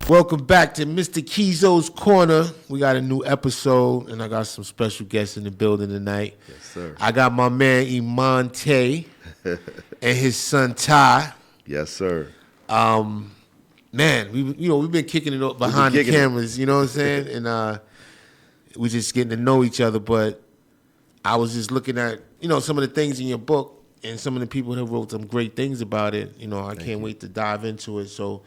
Welcome back to Mr. Keeyzo's Corner. We got a new episode, and I got some special guests in the building tonight. Yes, sir. I got my man Imam Tay and his son Ty. Yes, sir. Man, we've been kicking it up behind the cameras, you know what I'm saying? And we just getting to know each other. But I was just looking at, some of the things in your book and some of the people that wrote some great things about it. I can't wait to dive into it. So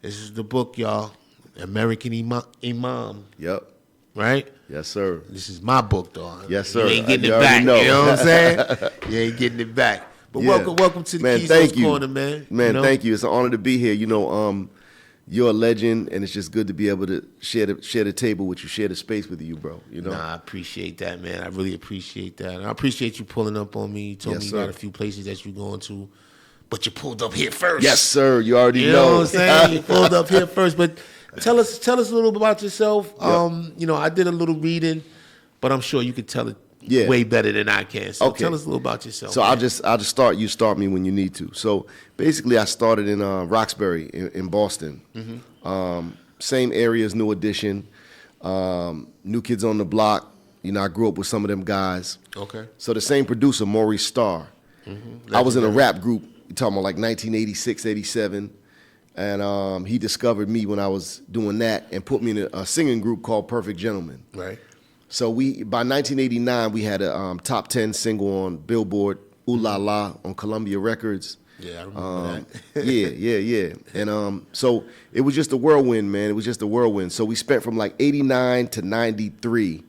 this is the book, y'all. American Imam. Yep. Right? Yes, sir. This is my book, though. Yes, sir. You ain't getting it back. Know. You know what I'm saying? You ain't getting it back. But welcome to the Keeyzo's Corner, man. Man, thank you. It's an honor to be here. You're a legend, and it's just good to be able to share the table with you, share the space with you, bro. Nah, I appreciate that, man. I really appreciate that. And I appreciate you pulling up on me. You told me you got a few places that you're going to, but you pulled up here first. Yes, sir. You already know. You know what I'm saying? You pulled up here first. But tell us a little bit about yourself. Yep. I did a little reading, but I'm sure you could tell it way better than I can. So tell us a little about yourself. So man. I'll just start. You start me when you need to. So basically, I started in Roxbury in Boston. Mm-hmm. Same area as New Edition. New Kids on the Block. I grew up with some of them guys. Okay. So the same producer, Maurice Starr. Mm-hmm. I was in a rap group. You're talking about like 1986, 87. And he discovered me when I was doing that and put me in a singing group called Perfect Gentlemen. Right. So by 1989, we had a top 10 single on Billboard, Ooh La La on Columbia Records. Yeah, I remember that. Yeah. And so it was just a whirlwind, man. It was just a whirlwind. So we spent from like 89 to 93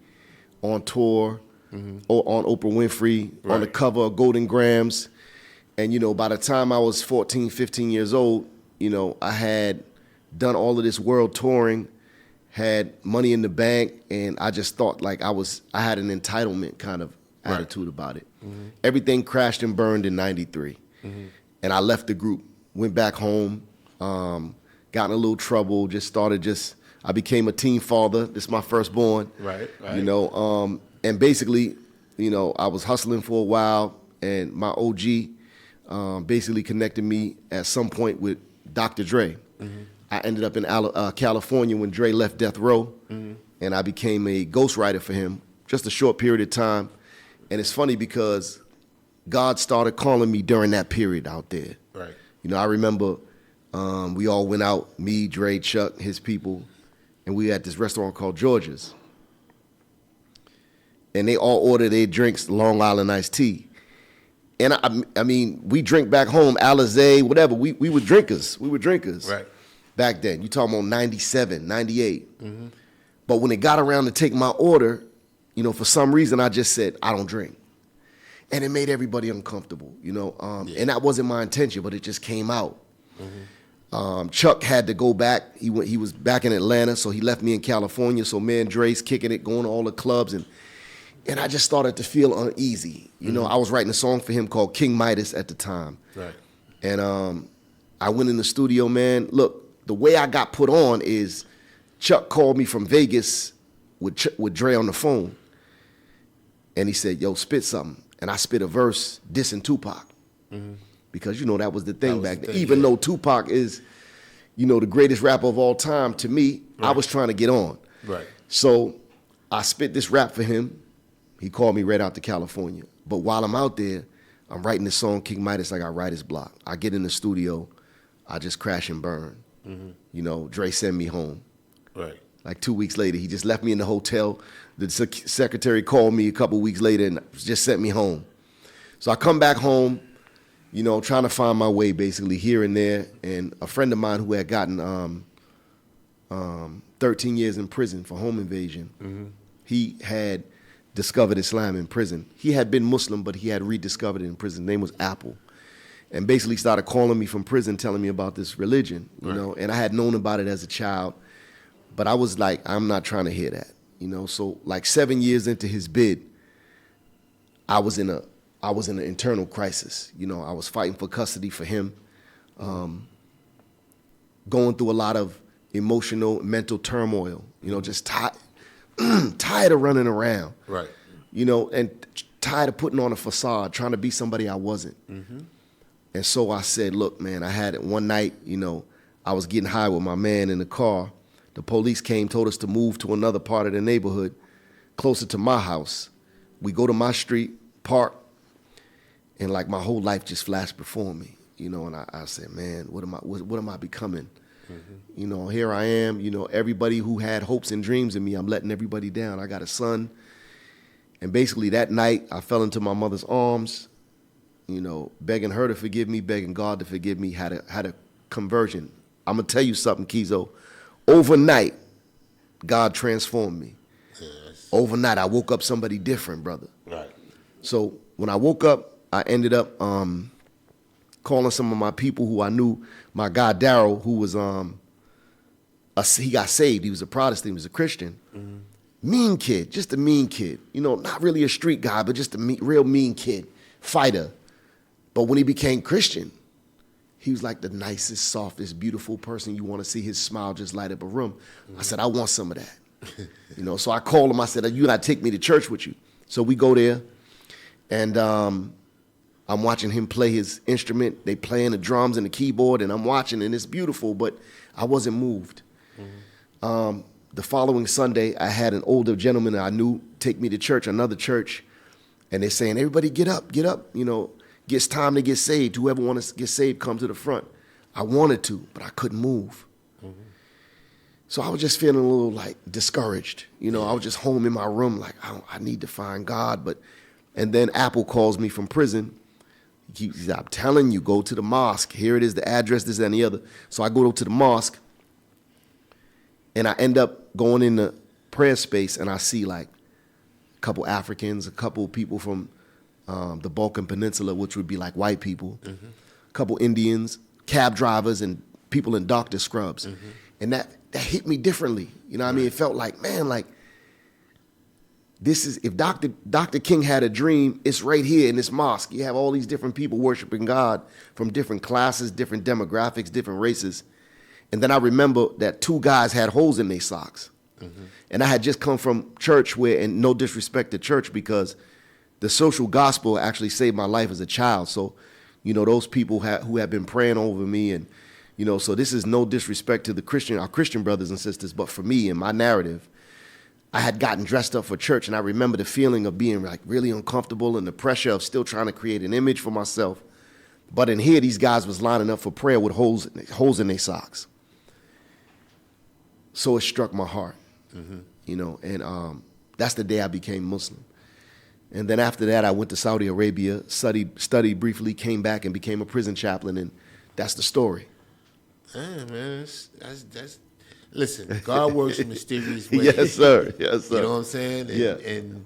on tour, on Oprah Winfrey, on the cover of Golden Grams. And, by the time I was 14, 15 years old, I had done all of this world touring, had money in the bank, and I just thought like I had an entitlement kind of attitude about it. Mm-hmm. Everything crashed and burned in 93. Mm-hmm. And I left the group, went back home, got in a little trouble, I became a teen father. This is my firstborn. Right. And basically, I was hustling for a while, and my OG basically connected me at some point with Dr. Dre. Mm-hmm. I ended up in California when Dre left Death Row, and I became a ghostwriter for him, just a short period of time. And it's funny because God started calling me during that period out there. Right. I remember we all went out, me, Dre, Chuck, his people, and we at this restaurant called George's. And they all ordered their drinks, Long Island iced tea. And I mean, we drink back home, Alizé, whatever. We were drinkers. We were drinkers. Right. Back then. You talking about 97, 98. Mm-hmm. But when it got around to take my order, for some reason I just said, I don't drink. And it made everybody uncomfortable, And that wasn't my intention, but it just came out. Mm-hmm. Chuck had to go back. He was back in Atlanta, so he left me in California. So me and Dre's kicking it, going to all the clubs, and I just started to feel uneasy. I was writing a song for him called King Midas at the time. Right. And I went in the studio, man. Look, the way I got put on is Chuck called me from Vegas with Dre on the phone. And he said, yo, spit something. And I spit a verse dissing Tupac. Mm-hmm. Because, that was the thing back then. Even though Tupac is, the greatest rapper of all time, to me, I was trying to get on. Right. So I spit this rap for him. He called me right out to California. But while I'm out there, I'm writing this song, King Midas, like I writer's block. I get in the studio, I just crash and burn. Mm-hmm. Dre send me home. Right. Like 2 weeks later, he just left me in the hotel. The secretary called me a couple weeks later and just sent me home. So I come back home, trying to find my way basically here and there. And a friend of mine who had gotten 13 years in prison for home invasion, he had discovered Islam in prison. He had been Muslim, but he had rediscovered it in prison. His name was Apple. And basically started calling me from prison, telling me about this religion, and I had known about it as a child, but I was like, I'm not trying to hear that, So like 7 years into his bid, I was in an internal crisis. I was fighting for custody for him, going through a lot of emotional, mental turmoil, just tired of running around. Right. you know, and tired of putting on a facade, trying to be somebody I wasn't. And so I said, look, man, I had it one night, you know, I was getting high with my man in the car. The police came, told us to move to another part of the neighborhood, closer to my house. We go to my street, park, and like my whole life just flashed before me, you know, and I said, man, what am I becoming? You know, here I am, you know, everybody who had hopes and dreams in me, I'm letting everybody down. I got a son. And basically that night, I fell into my mother's arms, you know, begging her to forgive me, begging God to forgive me, had a conversion. I'm going to tell you something, Keeyzo. Overnight, God transformed me. Yes. Overnight, I woke up somebody different, brother. Right. So when I woke up, I ended up calling some of my people who I knew. My guy Daryl, who was he got saved. He was a Protestant. He was a Christian. Mean kid, just a mean kid. You know, not really a street guy, but just a real mean kid, fighter. But when he became Christian, he was like the nicest, softest, beautiful person. You want to see his smile just light up a room. I said, I want some of that. You know, so I called him. I said, you gotta take me to church with you. So we go there, and I'm watching him play his instrument. They playing the drums and the keyboard, and I'm watching, and it's beautiful, but I wasn't moved. The following Sunday, I had an older gentleman that I knew take me to church, another church, and they're saying, everybody get up, you know, it's time to get saved. Whoever wants to get saved, come to the front. I wanted to, but I couldn't move. So I was just feeling a little like discouraged. You know, I was just home in my room like, I need to find God. And then Apple calls me from prison. He said, I'm telling you, go to the mosque. Here it is, the address, this, and the other. So I go to the mosque, and I end up going in the prayer space, and I see like a couple Africans, a couple people from the Balkan Peninsula, which would be like white people, a couple Indians, cab drivers, and people in doctor scrubs. And that hit me differently. You know what I mean? It felt like, man, like, this is, if Dr. King had a dream, it's right here in this mosque. You have all these different people worshiping God from different classes, different demographics, different races. And then I remember that two guys had holes in their socks. And I had just come from church where, and no disrespect to church, because the social gospel actually saved my life as a child. So, you know, those people who have been praying over me, and, you know, so this is no disrespect to our Christian brothers and sisters, but for me, in my narrative, I had gotten dressed up for church, and I remember the feeling of being like really uncomfortable and the pressure of still trying to create an image for myself. But in here, these guys was lining up for prayer with holes in their socks. So it struck my heart, you know, and that's the day I became Muslim. And then after that, I went to Saudi Arabia, studied briefly, came back and became a prison chaplain, and that's the story. Man, that's listen, God works in mysterious ways. Yes, sir. Yes, sir. You know what I'm saying? Yeah. And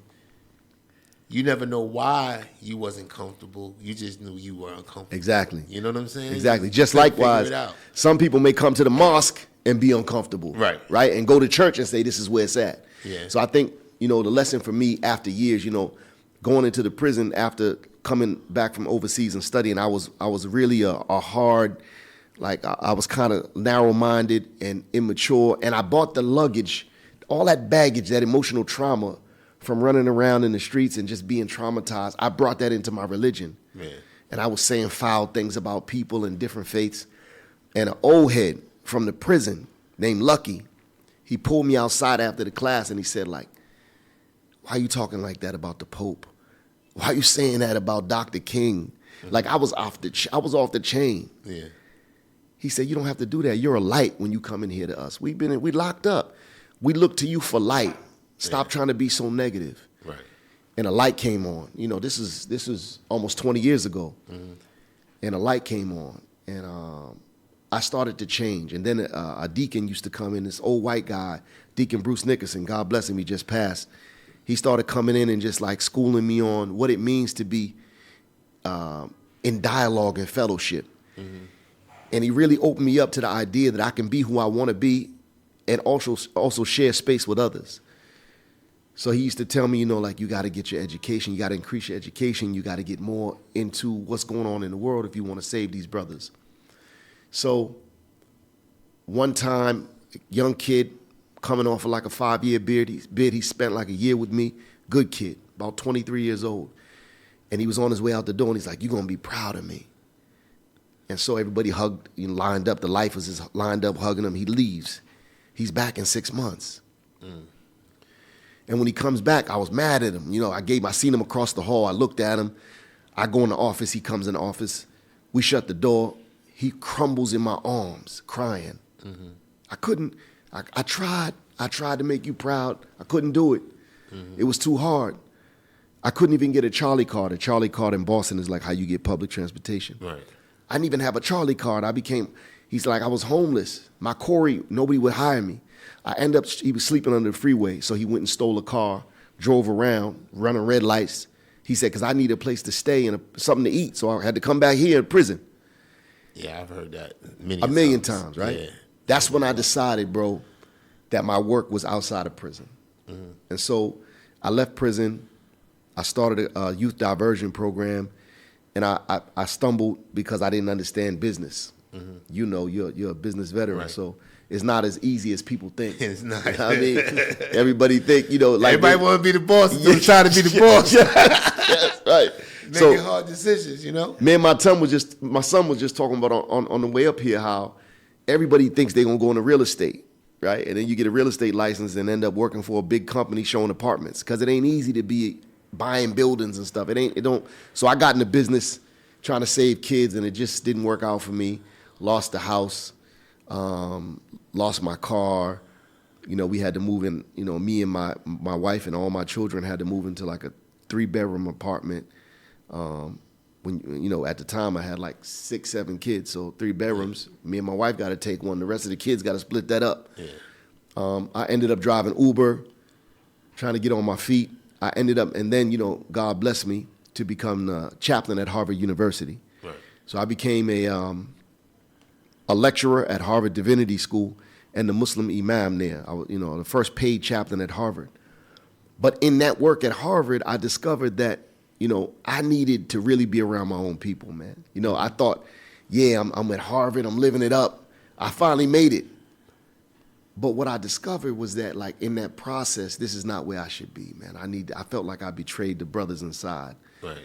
you never know why you wasn't comfortable. You just knew you were uncomfortable. Exactly. You know what I'm saying? Exactly. Just likewise, some people may come to the mosque and be uncomfortable. Right. Right? And go to church and say, this is where it's at. Yeah. So I think, you know, the lesson for me after years, you know, going into the prison after coming back from overseas and studying, I was really a hard, like I was kind of narrow-minded and immature. And I bought the luggage, all that baggage, that emotional trauma from running around in the streets and just being traumatized. I brought that into my religion. Man. And I was saying foul things about people and different faiths. And an old head from the prison named Lucky, he pulled me outside after the class and he said, like, why are you talking like that about the Pope? Why are you saying that about Dr. King? Like I was off the chain. Yeah. He said, you don't have to do that. You're a light when you come in here to us. We locked up. We look to you for light. Stop trying to be so negative. Right. And a light came on. You know, this is almost 20 years ago. And a light came on. And I started to change. And then a deacon used to come in, this old white guy, Deacon Bruce Nickerson, God bless him, he just passed. He started coming in and just like schooling me on what it means to be in dialogue and fellowship. And he really opened me up to the idea that I can be who I want to be and also share space with others. So he used to tell me, you know, like, you got to get your education. You got to increase your education. You got to get more into what's going on in the world if you want to save these brothers. So one time, young kid coming off of like a 5-year bid, he spent like a year with me. Good kid, about 23 years old. And he was on his way out the door, and he's like, "You're going to be proud of me." And so everybody hugged, lined up. The life was just lined up, hugging him. He leaves. He's back in 6 months. And when he comes back, I was mad at him. I seen him across the hall. I looked at him. I go in the office. He comes in the office. We shut the door. He crumbles in my arms, crying. I couldn't. I tried. I tried to make you proud. I couldn't do it. It was too hard. I couldn't even get a Charlie card. A Charlie card in Boston is like how you get public transportation. Right. I didn't even have a Charlie card. He's like, I was homeless. My Corey, nobody would hire me. He was sleeping under the freeway, so he went and stole a car, drove around, running red lights. He said, because I need a place to stay and something to eat, so I had to come back here in prison. Yeah, I've heard that a million times, right? Yeah. That's when I decided, bro, that my work was outside of prison. And so I left prison. I started a youth diversion program, and I stumbled because I didn't understand business. You're a business veteran, right. So it's not as easy as people think. It's not. You know what I mean, everybody think, like everybody want to be the boss. You're trying to be the boss. Yes, right. Making hard decisions, Me and my son was just talking about on the way up here how everybody thinks they're gonna go into real estate, right? And then you get a real estate license and end up working for a big company showing apartments because it ain't easy to be buying buildings and stuff. So I got into business trying to save kids, and it just didn't work out for me. Lost the house, lost my car. We had to move in, me and my wife and all my children had to move into like a 3-bedroom apartment. When at the time I had like 6, 7 kids, so 3 bedrooms. Me and my wife got to take one. The rest of the kids got to split that up. Yeah. I ended up driving Uber, trying to get on my feet. I ended up, and then God blessed me to become the chaplain at Harvard University. Right. So I became a lecturer at Harvard Divinity School and the Muslim imam there. I was, the first paid chaplain at Harvard. But in that work at Harvard, I discovered that I needed to really be around my own people, man. I thought, yeah, I'm at Harvard, I'm living it up. I finally made it. But what I discovered was that, like, in that process, this is not where I should be, man. I felt like I betrayed the brothers inside. Right.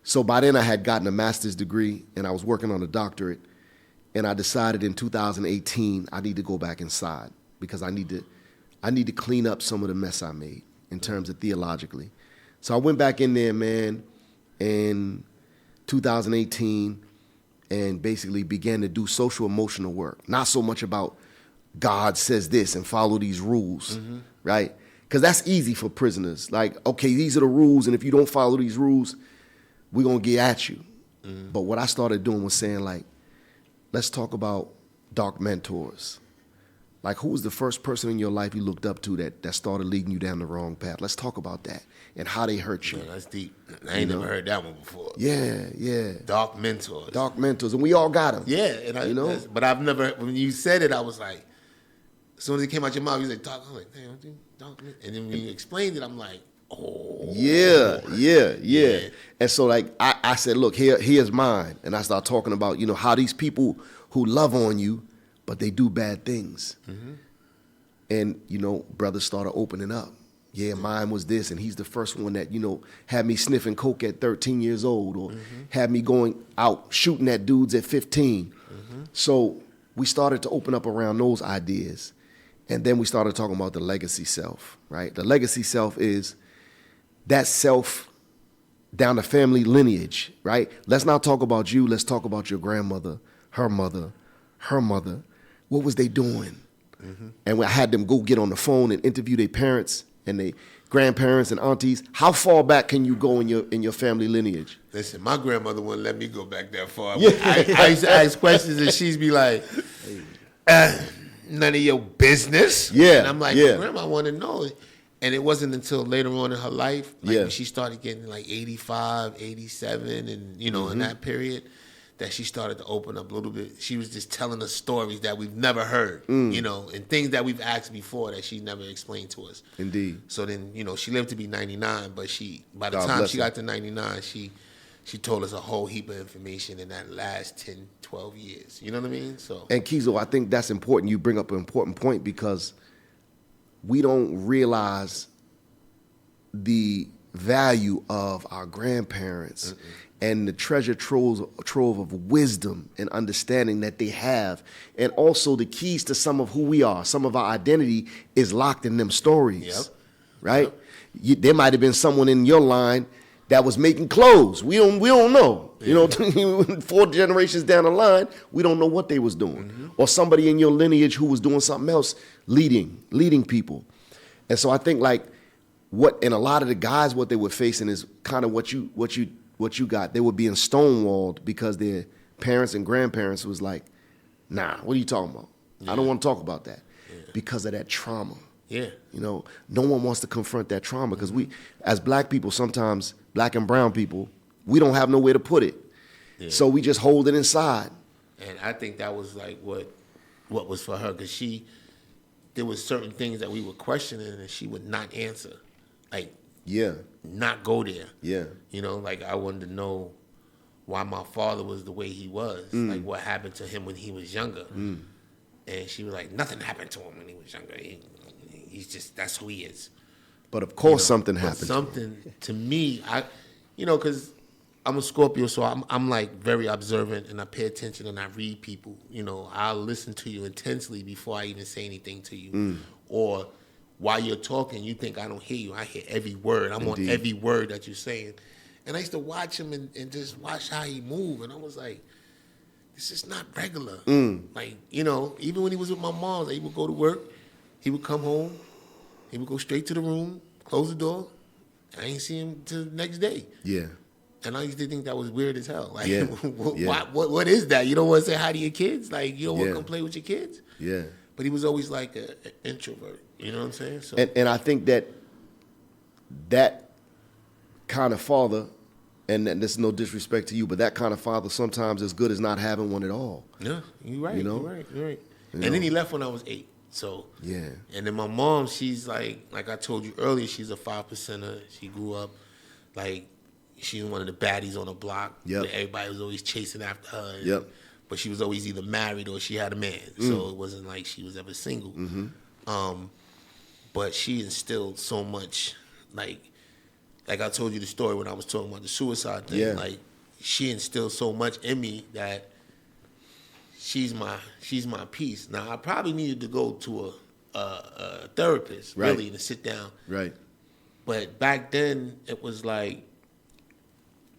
So by then I had gotten a master's degree and I was working on a doctorate. And I decided in 2018 I need to go back inside because I need to clean up some of the mess I made in terms of theologically. So I went back in there, man, in 2018 and basically began to do social emotional work. Not so much about God says this and follow these rules, right? Because that's easy for prisoners. Like, okay, these are the rules, and if you don't follow these rules, we're going to get at you. But what I started doing was saying, like, let's talk about dark mentors. Like, who was the first person in your life you looked up to that started leading you down the wrong path? Let's talk about that and how they hurt you. Man, that's deep. I ain't never heard that one before. Yeah. Dark mentors. Dark mentors, and we all got them. Yeah, and but I've never. When you said it, I was like, as soon as it came out your mouth, you was like, dark. I'm like, damn, dark. And then when you explained it, I'm like, oh. Yeah. And so, like, I said, look, here's mine, and I start talking about how these people who love on you, but they do bad things. And, brothers started opening up. Yeah, mine was this, and he's the first one that, had me sniffing coke at 13 years old or had me going out shooting at dudes at 15. So we started to open up around those ideas. And then we started talking about the legacy self, right? The legacy self is that self down the family lineage, right? Let's not talk about you. Let's talk about your grandmother, her mother, her mother. What was they doing? And I had them go get on the phone and interview their parents and their grandparents and aunties. How far back can you go in your family lineage? Listen, my grandmother wouldn't let me go back that far. I used to ask questions and she'd be like, none of your business. Yeah. And I'm like, Grandma, I want to know. And it wasn't until later on in her life, when she started getting like 85, 87, and, in that period, that she started to open up a little bit. She was just telling us stories that we've never heard, and things that we've asked before that she never explained to us. Indeed. So then, she lived to be 99, but by the time she got to 99, she told us a whole heap of information in that last 10, 12 years. You know what I mean? So. And Keeyzo, I think that's important. You bring up an important point because we don't realize the value of our grandparents and the treasure trove of wisdom and understanding that they have, and also the keys to some of who we are, some of our identity is locked in them stories, right? There might have been someone in your line that was making clothes. We don't know. You know, 4 generations down the line, we don't know what they was doing. Or somebody in your lineage who was doing something else, leading people. And so I think like and a lot of the guys, what they were facing is kind of what you got. They were being stonewalled because their parents and grandparents was like, nah, what are you talking about? I don't want to talk about that because of that trauma. Yeah. You know, no one wants to confront that trauma because we, as black people, sometimes black and brown people, we don't have nowhere to put it. Yeah. So we just hold it inside. And I think that was like what was for her, because there was certain things that we were questioning and she would not answer. Like, not go there. Yeah. You know, like I wanted to know why my father was the way he was. Like what happened to him when he was younger. And she was like, nothing happened to him when he was younger. He's just, that's who he is. But of course something happened. Something to me, because I'm a Scorpio, so I'm like very observant and I pay attention and I read people. You know, I'll listen to you intensely before I even say anything to you. Or while you're talking, you think I don't hear you. I hear every word. I'm on every word that you're saying. And I used to watch him and just watch how he moved. And I was like, this is not regular. Like, you know, even when he was with my mom, he would go to work. He would come home. He would go straight to the room, close the door. I ain't see him till the next day. Yeah. And I used to think that was weird as hell. Like, what is that? You don't want to say hi to your kids? Like, you don't want to come play with your kids? Yeah. But he was always like an introvert. You know what I'm saying? So, and I think that kind of father, and this is no disrespect to you, but that kind of father sometimes is good as not having one at all. Yeah, you're right. You know? You're right. And then he left when I was 8. So yeah. And then my mom, she's like I told you earlier, she's a 5%er. She grew up like she was one of the baddies on the block. Yep. Everybody was always chasing after her. Yep. But she was always either married or she had a man. So it wasn't like she was ever single. But she instilled so much, like I told you the story when I was talking about the suicide thing. Yeah. Like she instilled so much in me that she's my piece. Now I probably needed to go to a therapist, really, to sit down. Right. But back then it was like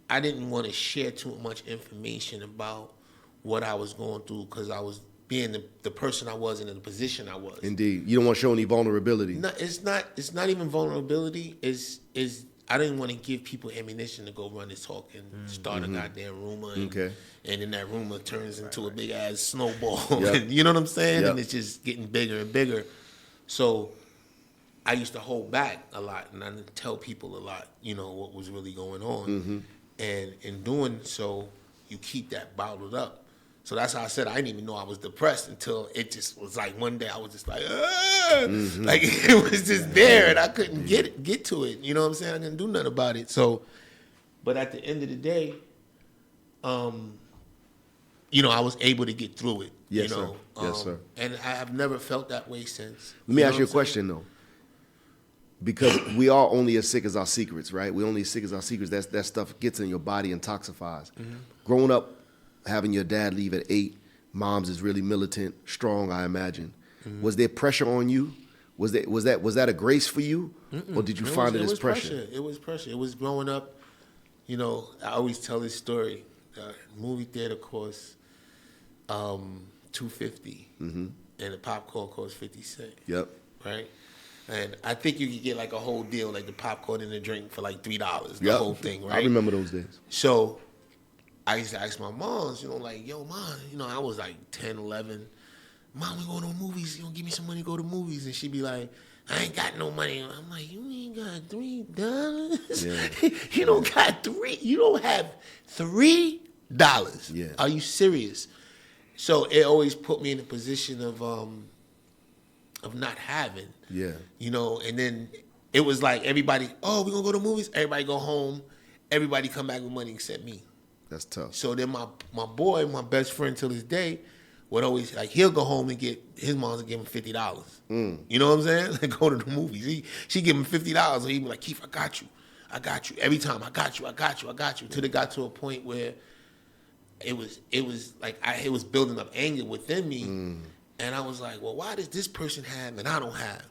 I didn't want to share too much information about what I was going through because I was being the person I was and in the position I was. Indeed. You don't want to show any vulnerability. No, it's not even vulnerability. It's I didn't want to give people ammunition to go run and talk and start a goddamn rumor. And then that rumor turns into a big ass snowball. Yep. You know what I'm saying? Yep. And it's just getting bigger and bigger. So I used to hold back a lot and I didn't tell people a lot, you know, what was really going on. And in doing so, you keep that bottled up. So that's how I said I didn't even know I was depressed until it just was like one day I was just like, like it was just there and I couldn't get to it. You know what I'm saying? I couldn't do nothing about it. So, but at the end of the day, you know, I was able to get through it. Yes, you know? Sir. Yes, sir. And I have never felt that way since. Let me ask you a question though. Because we are only as sick as our secrets, right? We're only as sick as our secrets. That stuff gets in your body and toxifies. Growing up, having your dad leave at 8, mom's is really militant, strong, I imagine. Was there pressure on you? Was that a grace for you? Or did you find it as pressure? It was pressure. It was growing up, you know, I always tell this story. Movie theater costs $2.50 and the popcorn costs 50 cents. Yep. Right? And I think you could get like a whole deal, like the popcorn and the drink for like $3, the whole thing, right? I remember those days. So I used to ask my moms, you know, like, yo, Mom, you know, I was like 10, 11. Mom, we going to movies. You know, give me some money to go to movies. And she'd be like, I ain't got no money. And I'm like, you ain't got $3? Yeah. You don't got $3. You don't have $3? Yeah. Are you serious? So it always put me in a position of not having. Yeah. You know, and then it was like everybody, oh, we gonna go to movies? Everybody go home. Everybody come back with money except me. That's tough. So then my boy, my best friend till this day, would always, like, he'll go home and get, his mom would give him $50. You know what I'm saying? Like, go to the movies. She give him $50, and he'd be like, Keith, I got you. I got you. Every time, I got you. Till it got to a point where it was like it was building up anger within me. And I was like, well, why does this person have and I don't have?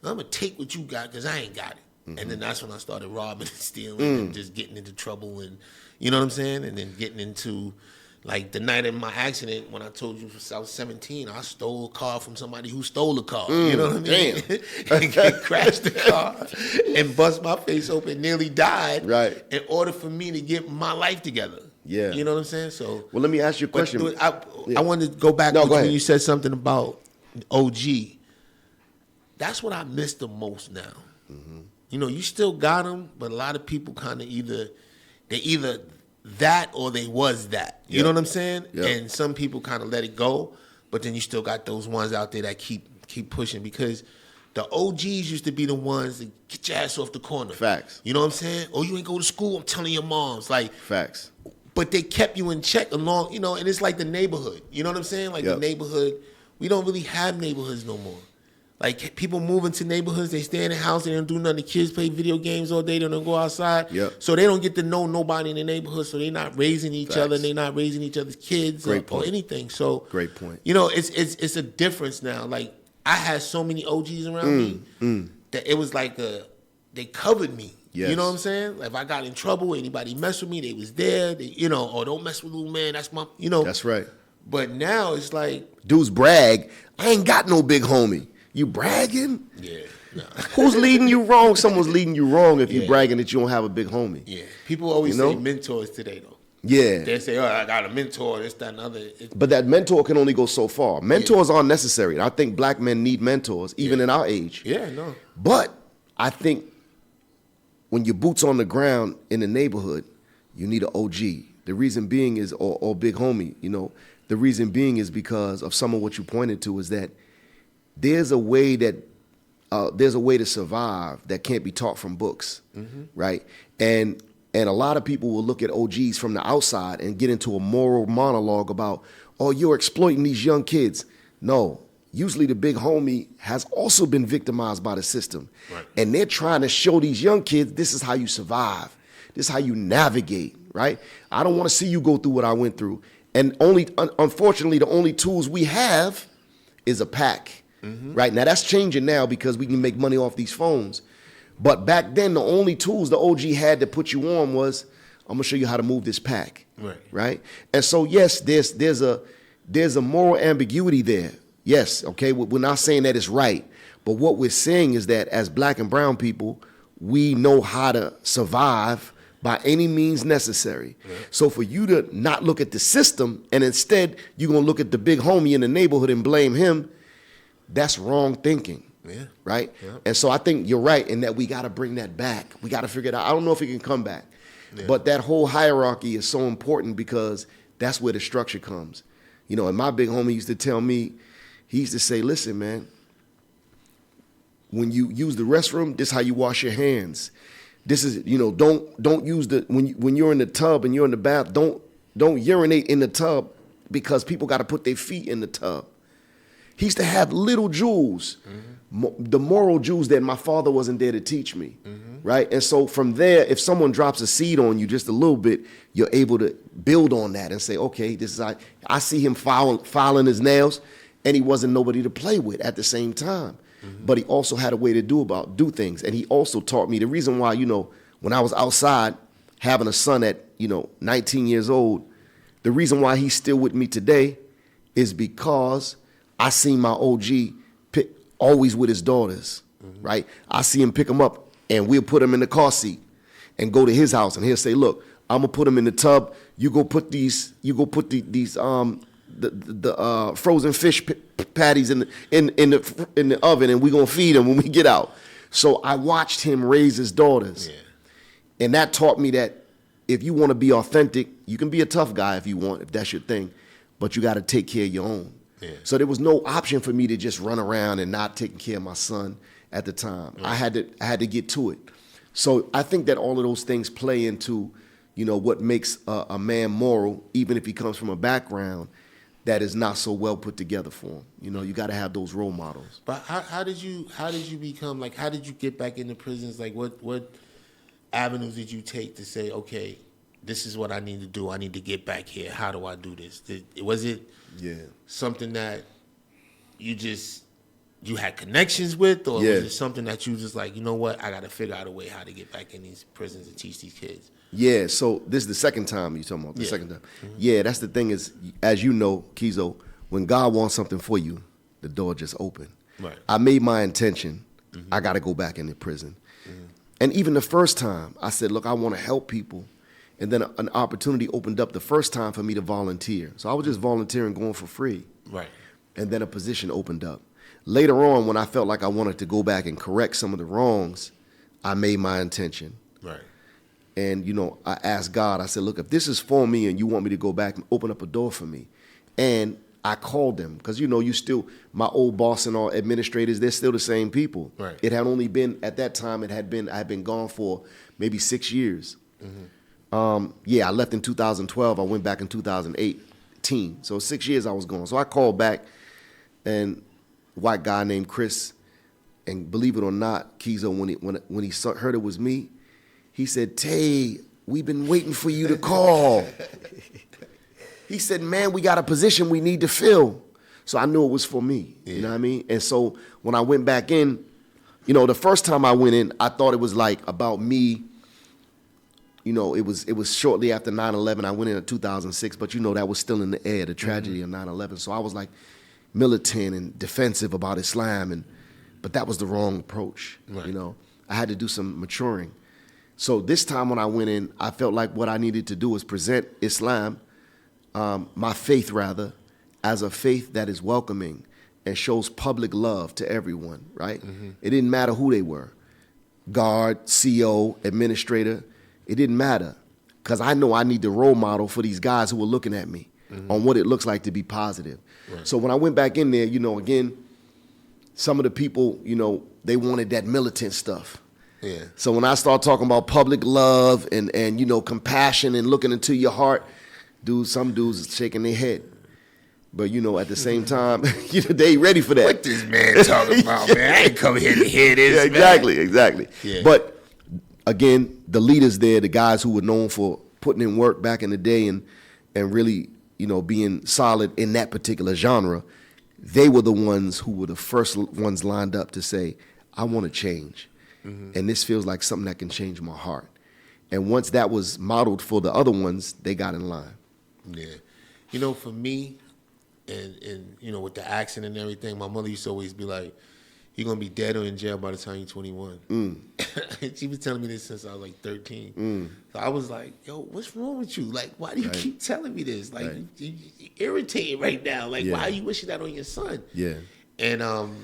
I'm going to take what you got because I ain't got it. And then that's when I started robbing and stealing and just getting into trouble and, you know what I'm saying? And then getting into, like, the night of my accident when I told you I was 17, I stole a car from somebody who stole a car. You know what I mean? And crashed the car and bust my face open, nearly died. Right. In order for me to get my life together. Yeah. You know what I'm saying? So. Well, let me ask you a question. I wanted to go back to when you said something about OG. That's what I miss the most now. You know, you still got them, but a lot of people kind of either that or they was that. You know what I'm saying? And some people kind of let it go, but then you still got those ones out there that keep pushing because the OGs used to be the ones that get your ass off the corner. Facts. You know what I'm saying? Oh, you ain't go to school? I'm telling your moms. Like, facts. But they kept you in check along, you know, and it's like the neighborhood. You know what I'm saying? Like the neighborhood, we don't really have neighborhoods no more. Like, people move into neighborhoods, they stay in the house, they don't do nothing. The kids play video games all day, they don't go outside. So they don't get to know nobody in the neighborhood, so they're not raising each other, and they're not raising each other's kids or anything. So, great point. You know, it's a difference now. Like, I had so many OGs around me that it was like they covered me. You know what I'm saying? Like, if I got in trouble, anybody mess with me, they was there. They, you know, or don't mess with little man, that's my, you know. That's right. But now it's like. Dudes brag, I ain't got no big homie. You bragging? Yeah. No. Who's leading you wrong? Someone's leading you wrong if you bragging that you don't have a big homie. Yeah. People always say mentors today, though. Yeah. They say, oh, I got a mentor, this, that, and other. But that mentor can only go so far. Mentors aren't necessary. And I think black men need mentors, even in our age. Yeah, no. But I think when your boots on the ground in the neighborhood, you need an OG. The reason being is, or big homie, you know, the reason being is because of some of what you pointed to is that there's a way to survive that can't be taught from books, right? And a lot of people will look at OGs from the outside and get into a moral monologue about, oh, you're exploiting these young kids. No, usually the big homie has also been victimized by the system. Right. And they're trying to show these young kids, this is how you survive. This is how you navigate, right? I don't want to see you go through what I went through. And unfortunately, the only tools we have is a pack. Right now, that's changing now because we can make money off these phones. But back then, the only tools the OG had to put you on was, I'm gonna show you how to move this pack. Right. And so, yes, there's a moral ambiguity there. Yes, okay. We're not saying that it's right, but what we're saying is that as black and brown people, we know how to survive by any means necessary. So for you to not look at the system and instead you're gonna look at the big homie in the neighborhood and blame him, that's wrong thinking, right? And so I think you're right in that we got to bring that back. We got to figure it out. I don't know if it can come back, but that whole hierarchy is so important because that's where the structure comes. You know, and my big homie used to tell me, he used to say, listen, man, when you use the restroom, this is how you wash your hands. This is, you know, don't use when you're in the tub and you're in the bath, don't urinate in the tub because people got to put their feet in the tub. He used to have little jewels, the moral jewels that my father wasn't there to teach me, right? And so from there, if someone drops a seed on you just a little bit, you're able to build on that and say, okay, this is I see him filing his nails, and he wasn't nobody to play with at the same time. But he also had a way to do things. And he also taught me the reason why, you know, when I was outside having a son at, 19 years old, the reason why he's still with me today is because I seen my OG always with his daughters, right? I see him pick them up and we'll put him in the car seat and go to his house and he'll say, look, I'm gonna put him in the tub. You go put these frozen fish patties in the oven and we're gonna feed him when we get out. So I watched him raise his daughters. And that taught me that if you want to be authentic, you can be a tough guy if you want, if that's your thing, but you got to take care of your own. So there was no option for me to just run around and not taking care of my son at the time. I had to get to it. So I think that all of those things play into, what makes a man moral, even if he comes from a background that is not so well put together for him. You got to have those role models. But how did you become, like, how did you get back into prisons? Like, what avenues did you take to say, okay, this is what I need to do. I need to get back here. How do I do this? Was it something that you had connections with, or was it something that you just like, you know what, I got to figure out a way how to get back in these prisons and teach these kids? Yeah, so this is the second time you're talking about, the second time. Mm-hmm. Yeah, that's the thing is, as you know, Keeyzo, when God wants something for you, the door just open. Right. I made my intention, I got to go back into prison. Mm-hmm. And even the first time, I said, look, I want to help people. And then an opportunity opened up the first time for me to volunteer. So I was just volunteering, going for free. Right. And then a position opened up. Later on, when I felt like I wanted to go back and correct some of the wrongs, I made my intention. Right. And, you know, I asked God, I said, look, if this is for me and you want me to go back and open up a door for me. And I called them because, you know, my old boss and all administrators, they're still the same people. Right. It had only been, at that time, I had been gone for maybe 6 years. Mm-hmm. I left in 2012. I went back in 2018. So 6 years I was gone. So I called back, and a white guy named Chris, and believe it or not, Keeyzo, when he heard it was me, he said, Tay, we've been waiting for you to call. He said, man, we got a position we need to fill. So I knew it was for me. Yeah. You know what I mean? And so when I went back in, you know, the first time I went in, I thought it was like about me. You know, it was shortly after 9/11. I went in 2006, but you know that was still in the air, the tragedy of 9/11. So I was like militant and defensive about Islam, but that was the wrong approach. Right. You know, I had to do some maturing. So this time when I went in, I felt like what I needed to do was present Islam, my faith rather, as a faith that is welcoming and shows public love to everyone, right? Mm-hmm. It didn't matter who they were, guard, CO, administrator. It didn't matter, because I know I need the role model for these guys who were looking at me on what it looks like to be positive. Right. So when I went back in there, you know, again, some of the people, you know, they wanted that militant stuff. Yeah. So when I start talking about public love and you know, compassion and looking into your heart, some dudes shaking their head. But, you know, at the same time, you know, they ain't ready for that. What this man talking about, man? I ain't coming here to hear this, exactly. Yeah. But, again, the leaders there, the guys who were known for putting in work back in the day and really, you know, being solid in that particular genre, they were the ones who were the first ones lined up to say, I want to change. Mm-hmm. And this feels like something that can change my heart. And once that was modeled for the other ones, they got in line. Yeah. You know, for me, and you know, with the accent and everything, my mother used to always be like, you're going to be dead or in jail by the time you're 21. Mm. She was telling me this since I was like 13. Mm. So I was like, yo, what's wrong with you? Like, why do you keep telling me this? Like, you're irritated right now. Like, why are you wishing that on your son? Yeah. And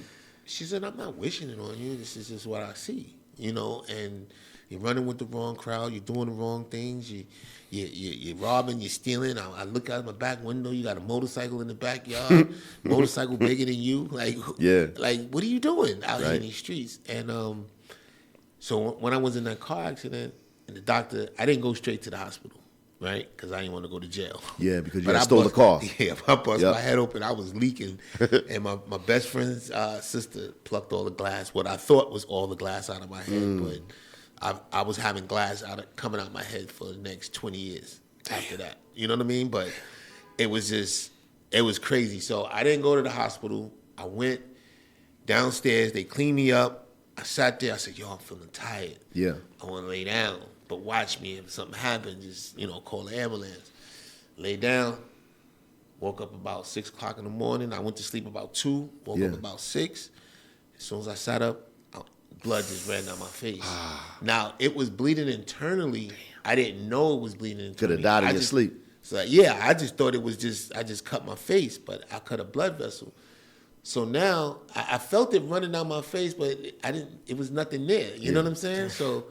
she said, I'm not wishing it on you. This is just what I see, you know, and you're running with the wrong crowd. You're doing the wrong things. You're robbing, you're stealing. I look out my back window. You got a motorcycle in the backyard, motorcycle bigger than you. Like, what are you doing out here in these streets? And so when I was in that car accident, and the doctor, I didn't go straight to the hospital, right? Because I didn't want to go to jail. Yeah, because you stole the car. Yeah, I bust my head open. I was leaking. And my best friend's sister plucked all the glass, what I thought was all the glass out of my head, but I was having glass coming out my head for the next 20 years after that. You know what I mean? But it was crazy. So I didn't go to the hospital. I went downstairs. They cleaned me up. I sat there. I said, yo, I'm feeling tired. Yeah. I want to lay down. But watch me. If something happens, just, you know, call the ambulance. Lay down. Woke up about 6 o'clock in the morning. I went to sleep about 2. Woke up about 6. As soon as I sat up, blood just ran down my face. Now, it was bleeding internally. I didn't know it was bleeding internally. Could have died in your sleep. So, I just thought it was I just cut my face, but I cut a blood vessel. So now, I felt it running down my face, but it was nothing there. You know what I'm saying? So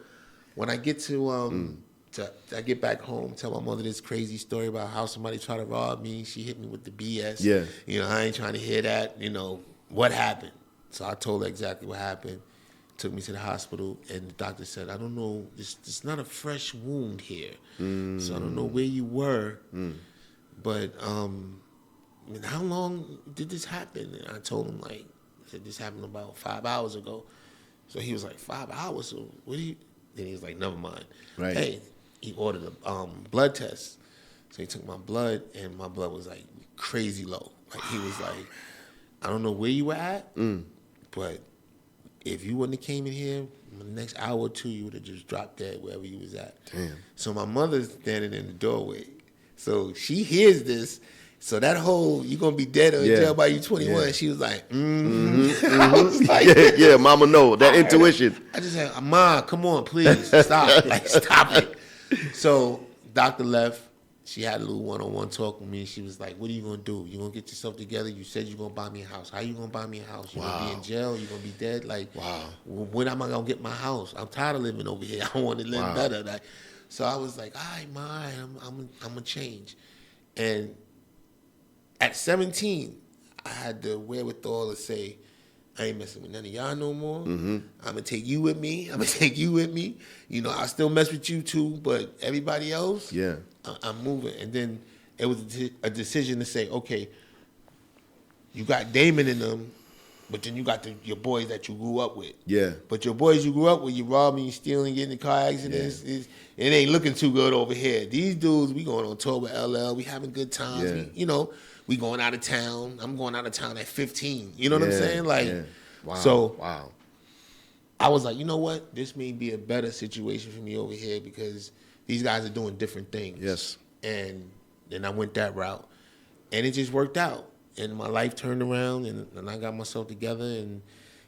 when I get I get back home, tell my mother this crazy story about how somebody tried to rob me. She hit me with the BS. Yeah. You know, I ain't trying to hear that. You know, what happened? So I told her exactly what happened. Took me to the hospital, and the doctor said, I don't know, it's not a fresh wound here. So I don't know where you were, but how long did this happen? And I told him, like, I said, this happened about 5 hours ago. So he was like, 5 hours? So what do you, Then he was like, never mind. Right. Hey, he ordered a blood test. So he took my blood, and my blood was like crazy low. Like he was like, I don't know where you were at, but if you wouldn't have came in here, in the next hour or two, you would have just dropped dead wherever you was at. Damn. So my mother's standing in the doorway. So she hears this. So that whole, you going to be dead or in jail by you 21, she was like, I was like, yeah, mama know. That intuition. I just said, Mom, come on, please, stop. Like, stop it. So doctor left. She had a little one-on-one talk with me. She was like, what are you going to do? You going to get yourself together? You said you're going to buy me a house. How you going to buy me a house? You going to be in jail? You going to be dead? Like, when am I going to get my house? I'm tired of living over here. I want to live better. Like, so I was like, all right, Ma, I'm going to change. And at 17, I had the wherewithal to say, I ain't messing with none of y'all no more. I'm going to take you with me. I'm going to take you with me. You know, I still mess with you too, but everybody else, I'm moving. And then it was a decision to say, okay, you got Damon in them, but then you got your boys that you grew up with. Yeah. But your boys you grew up with, you robbing, you stealing, getting in car accidents, it ain't looking too good over here. These dudes, we going on tour with LL, we having good times. We going out of town. I'm going out of town at 15. You know what I'm saying? Like, I was like, you know what? This may be a better situation for me over here because these guys are doing different things. Yes. And then I went that route. And it just worked out. And my life turned around and I got myself together. And,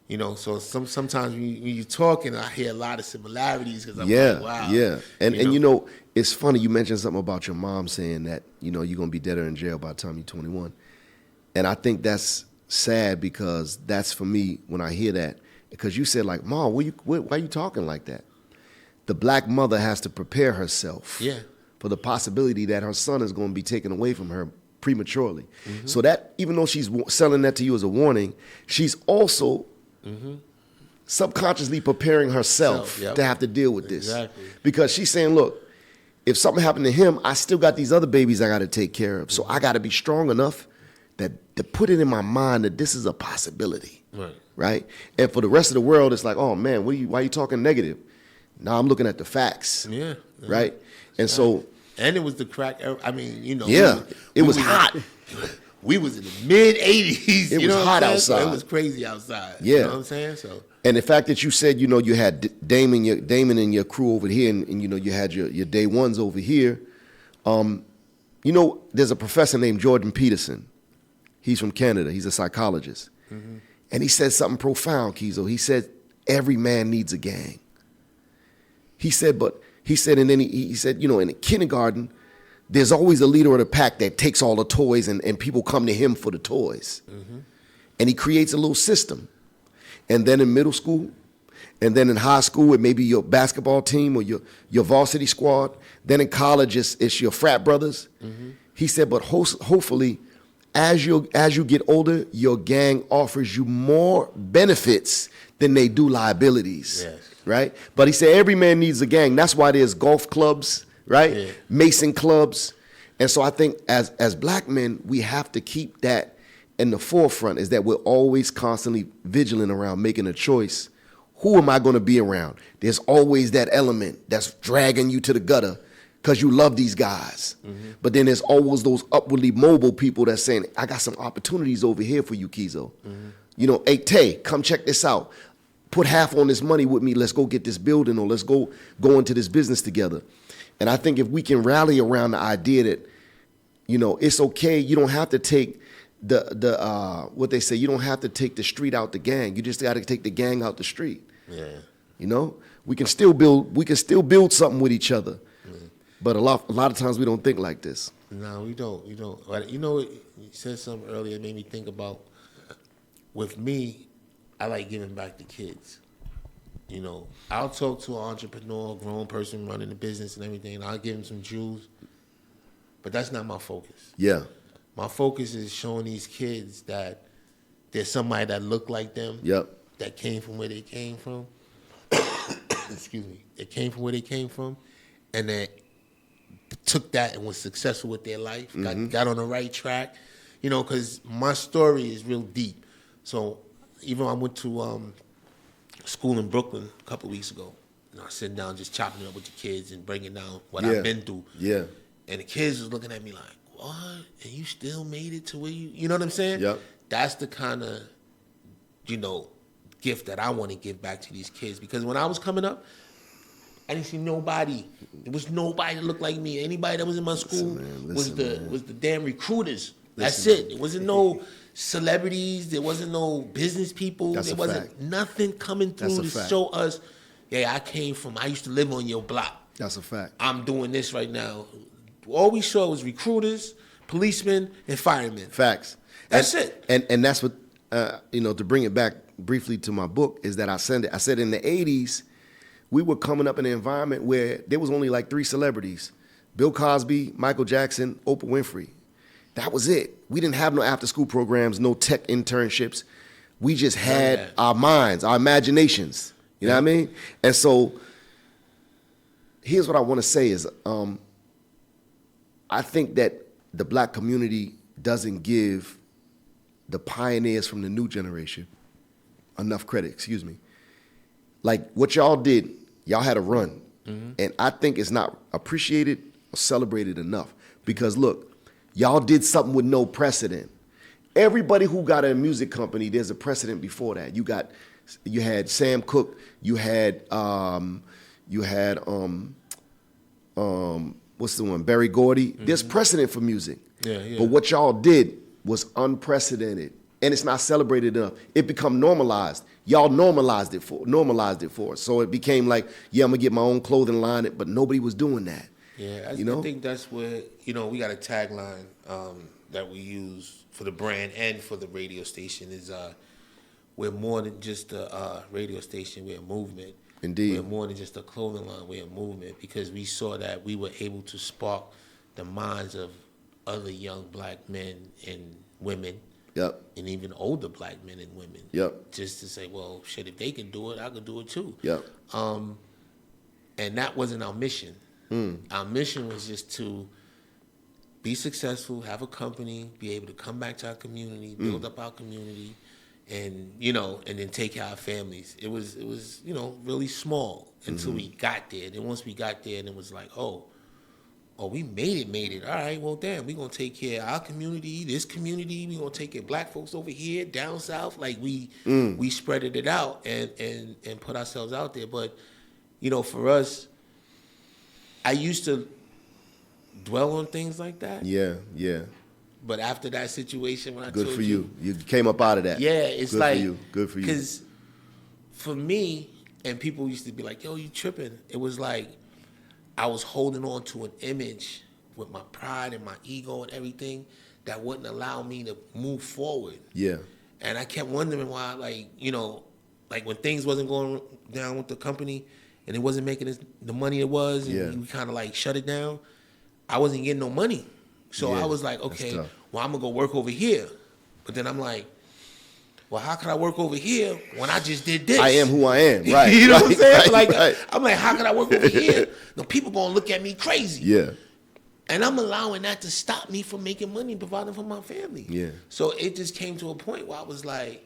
you know, so sometimes when you talking, I hear a lot of similarities because I'm like, wow. Yeah. And you know, it's funny. You mentioned something about your mom saying that, you know, you're going to be dead or in jail by the time you're 21. And I think that's sad because that's for me when I hear that. Because you said, like, Mom, why are you talking like that? The black mother has to prepare herself for the possibility that her son is going to be taken away from her prematurely. So that, even though she's selling that to you as a warning, she's also subconsciously preparing herself to have to deal with this. Because she's saying, look, if something happened to him, I still got these other babies I got to take care of. So I got to be strong enough that to put it in my mind that this is a possibility. Right? And for the rest of the world, it's like, oh, man, why are you talking negative? Now I'm looking at the facts. Right? And so... And it was the crack era. I mean, you know. It was hot. We was in the mid-'80s. It was hot outside. So it was crazy outside. Yeah. You know what I'm saying? So. And the fact that you said, you know, you had Damon and your crew over here, and you know, you had your day ones over here. You know, there's a professor named Jordan Peterson. He's from Canada. He's a psychologist. And he said something profound, Keeyzo. He said, every man needs a gang. He said, and then he said, you know, in kindergarten, there's always a leader of the pack that takes all the toys and people come to him for the toys. And he creates a little system. And then in middle school, and then in high school, it may be your basketball team or your varsity squad. Then in college, it's your frat brothers. He said, but hopefully, as you get older, your gang offers you more benefits than they do liabilities. Right? But he said every man needs a gang. That's why there's golf clubs, right? Mason clubs. And so I think as black men, we have to keep that in the forefront, is that we're always constantly vigilant around making a choice. Who am I going to be around? There's always that element that's dragging you to the gutter because you love these guys. But then there's always those upwardly mobile people that's saying, I got some opportunities over here for you, Keeyzo. You know, hey, Tay, come check this out. Put half on this money with me. Let's go get this building, or let's go into this business together. And I think if we can rally around the idea that, you know, it's okay. You don't have to take what they say. You don't have to take the street out the gang. You just got to take the gang out the street. You know, we can still build something with each other. But a lot of times we don't think like this. No, we don't. You know, you said something earlier that made me think about. With me, I like giving back to kids. You know, I'll talk to an entrepreneur, grown person running a business and everything, and I'll give them some jewels. But that's not my focus. My focus is showing these kids that there's somebody that looked like them, that came from where they came from. Excuse me. They came from where they came from, and that took that and was successful with their life, got on the right track. You know, because my story is real deep. So even I went to school in Brooklyn a couple of weeks ago, sitting down, just chopping it up with the kids and breaking down what I've been through. Yeah. And the kids was looking at me like, what? And you still made it to where you know what I'm saying? Yep. That's the kind of, gift that I want to give back to these kids. Because when I was coming up, I didn't see nobody. There was nobody that looked like me. Anybody that was in my school was the damn recruiters. That's it. There wasn't no celebrities. There wasn't no business people. There wasn't nothing coming through to show us, I used to live on your block. That's a fact. I'm doing this right now. All we saw was recruiters, policemen, and firemen. Facts. That's it. And that's what, to bring it back briefly to my book, is that I said in the 80s, we were coming up in an environment where there was only like 3 celebrities: Bill Cosby, Michael Jackson, Oprah Winfrey. That was it. We didn't have no after-school programs, no tech internships. We just had our minds, our imaginations. You know what I mean? And so here's what I want to say is, I think that the black community doesn't give the pioneers from the new generation enough credit, Like what y'all did, y'all had a run. Mm-hmm. And I think it's not appreciated or celebrated enough. Because look, y'all did something with no precedent. Everybody who got a music company, there's a precedent before that. You had Sam Cooke, you had what's the one? Barry Gordy. Mm-hmm. There's precedent for music. Yeah. But what y'all did was unprecedented. And it's not celebrated enough. It become normalized. Y'all normalized it for us. So it became like, I'm gonna get my own clothing line, but nobody was doing that. Yeah, I think that's where, we got a tagline that we use for the brand and for the radio station is we're more than just a radio station, we're a movement. Indeed. We're more than just a clothing line, we're a movement, because we saw that we were able to spark the minds of other young black men and women. Yep. And even older black men and women. Yep. Just to say, well, shit, if they can do it, I can do it too. Yep. And that wasn't our mission. Our mission was just to be successful, have a company, be able to come back to our community, build up our community, and and then take care of our families. It was really small until we got there. Then once we got there, and it was like, oh, we made it. All right, well, damn, we're going to take care of our community, this community. We're going to take care of black folks over here, down south. Like, we spreaded it out and put ourselves out there. But, for us, I used to dwell on things like that. Yeah. But after that situation, when I told you. You came up out of that. Yeah, it's Good like. Good for you. Because for me, and people used to be like, yo, you tripping. It was like, I was holding on to an image with my pride and my ego and everything that wouldn't allow me to move forward. Yeah. And I kept wondering why, like when things wasn't going down with the company and it wasn't making the money it was, and we kind of like shut it down, I wasn't getting no money. So I was like, okay, well, I'm going to go work over here. But then I'm like, well, how could I work over here when I just did this? I am who I am, right? You know what I'm saying? I'm like, how could I work over here? No, people gonna look at me crazy. Yeah. And I'm allowing that to stop me from making money and providing for my family. Yeah. So it just came to a point where I was like,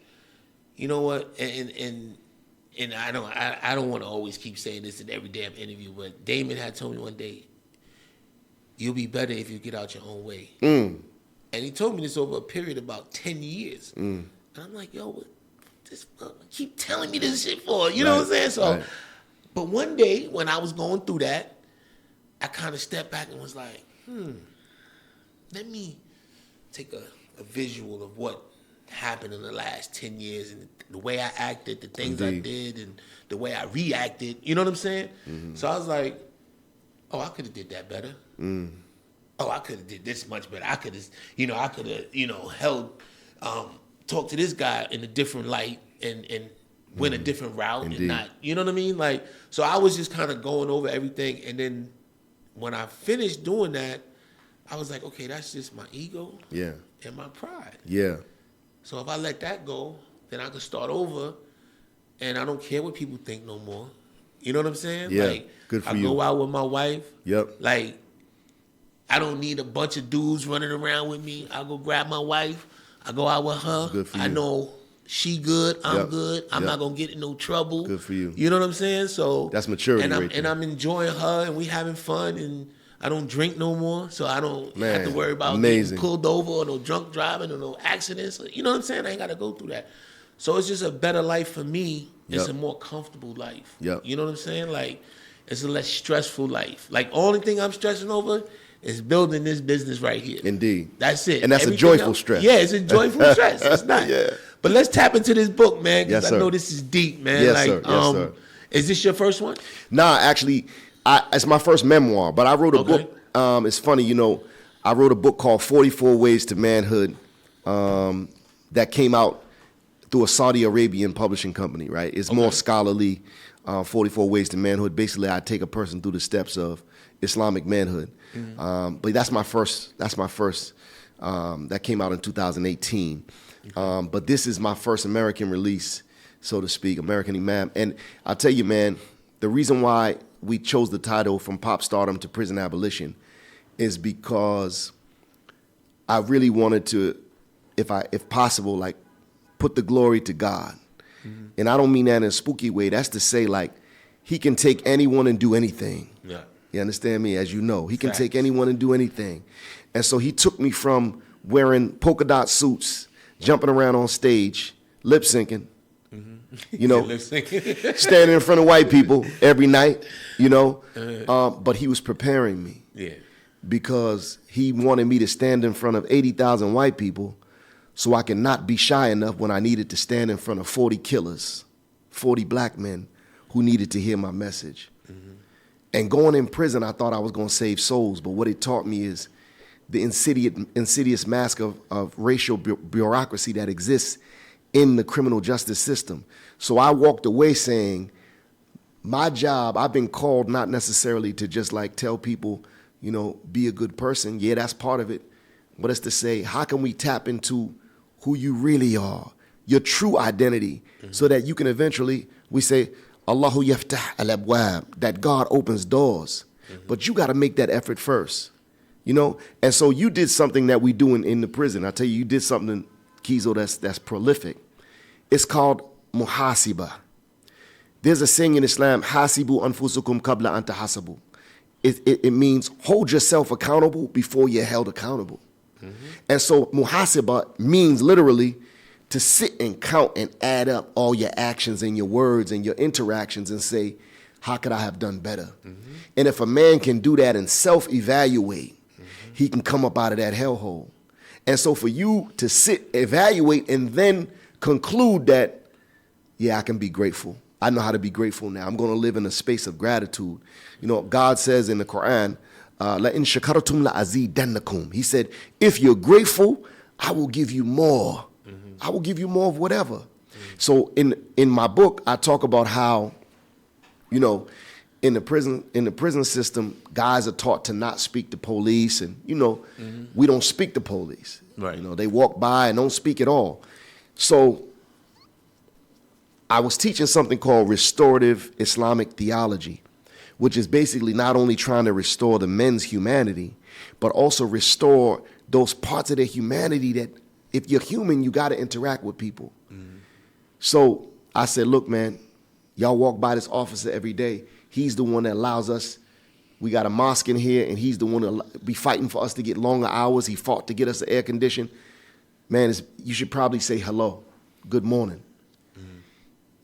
you know what? And I don't want to always keep saying this in every damn interview, but Damon had told me one day, you'll be better if you get out your own way. And he told me this over a period of about 10 years. And I'm like, yo, what this keep telling me this shit for? You know what I'm saying? So, but one day when I was going through that, I kind of stepped back and was like, let me take a visual of what happened in the last 10 years and the way I acted, the things I did, and the way I reacted. You know what I'm saying? So I was like, oh, I could have did that better. Oh, I could have did this much better. I could have, held... talk to this guy in a different light and went a different route and not, you know what I mean? Like, so I was just kind of going over everything. And then when I finished doing that, I was like, okay, that's just my ego and my pride. Yeah. So if I let that go, then I can start over and I don't care what people think no more. You know what I'm saying? Yeah. Like, good for I you. go out with my wife. Yep. Like, I don't need a bunch of dudes running around with me. I go grab my wife. I go out with her. Good for you. I know she good, I'm good. I'm not gonna get in no trouble. Good for you. You know what I'm saying? So that's maturity, and I'm enjoying her, and we having fun, and I don't drink no more, so I don't have to worry about getting pulled over or no drunk driving or no accidents. You know what I'm saying? I ain't got to go through that. So it's just a better life for me. It's a more comfortable life. You know what I'm saying? Like, it's a less stressful life. Like, only thing I'm stressing over is building this business right here. Indeed. That's it. And that's everything a joyful else, stress. Yeah, it's a joyful stress. It's not. But let's tap into this book, man, because I know this is deep, man. Yes, like, sir. Yes, sir. Is this your first one? Nah, actually, it's my first memoir, but I wrote a book. It's funny, you know, I wrote a book called 44 Ways to Manhood that came out through a Saudi Arabian publishing company, right? It's more scholarly, 44 Ways to Manhood. Basically, I take a person through the steps of Islamic manhood. But that's my first, that came out in 2018. But this is my first American release, so to speak, American Imam. And I'll tell you, man, the reason why we chose the title From Pop Stardom to Prison Abolition is because I really wanted to, if possible, like, put the glory to God. And I don't mean that in a spooky way. That's to say, like, he can take anyone and do anything. Yeah. You understand me? As you know, he can take anyone and do anything. And so he took me from wearing polka dot suits, jumping around on stage, lip syncing, you know, standing in front of white people every night, you know. But he was preparing me. Because he wanted me to stand in front of 80,000 white people so I could not be shy enough when I needed to stand in front of 40 killers, 40 black men who needed to hear my message. And going in prison, I thought I was going to save souls, but what it taught me is the insidious mask of racial bureaucracy that exists in the criminal justice system. So I walked away saying, my job, I've been called not necessarily to just like tell people, you know, be a good person. Yeah, that's part of it. But it's to say, how can we tap into who you really are, your true identity, so that you can eventually, we say, Allahu yaftah al-abwab, that God opens doors. But you got to make that effort first, you know? And so you did something that we do in the prison. I tell you, you did something, Keeyzo, that's prolific. It's called muhasiba. There's a saying in Islam, hasibu anfusukum qabla an tahasabu. It means hold yourself accountable before you're held accountable. And so muhasiba means literally to sit and count and add up all your actions and your words and your interactions and say, how could I have done better? And if a man can do that and self-evaluate, he can come up out of that hellhole. And so for you to sit, evaluate, and then conclude that, yeah, I can be grateful. I know how to be grateful now. I'm going to live in a space of gratitude. You know, God says in the Quran, لَإِن شَكَرْتُمْ لَأَزِيدَنَّكُمْ. He said, if you're grateful, I will give you more. I will give you more of whatever. So in my book, I talk about how, you know, in the prison system, guys are taught to not speak to police, and you know, we don't speak to police. Right. You know, they walk by and don't speak at all. So I was teaching something called restorative Islamic theology, which is basically not only trying to restore the men's humanity, but also restore those parts of their humanity that if you're human, you got to interact with people. So I said, look, man, y'all walk by this officer every day. He's the one that allows us. We got a mosque in here, and he's the one that be fighting for us to get longer hours. He fought to get us the air condition. Man, you should probably say hello, good morning.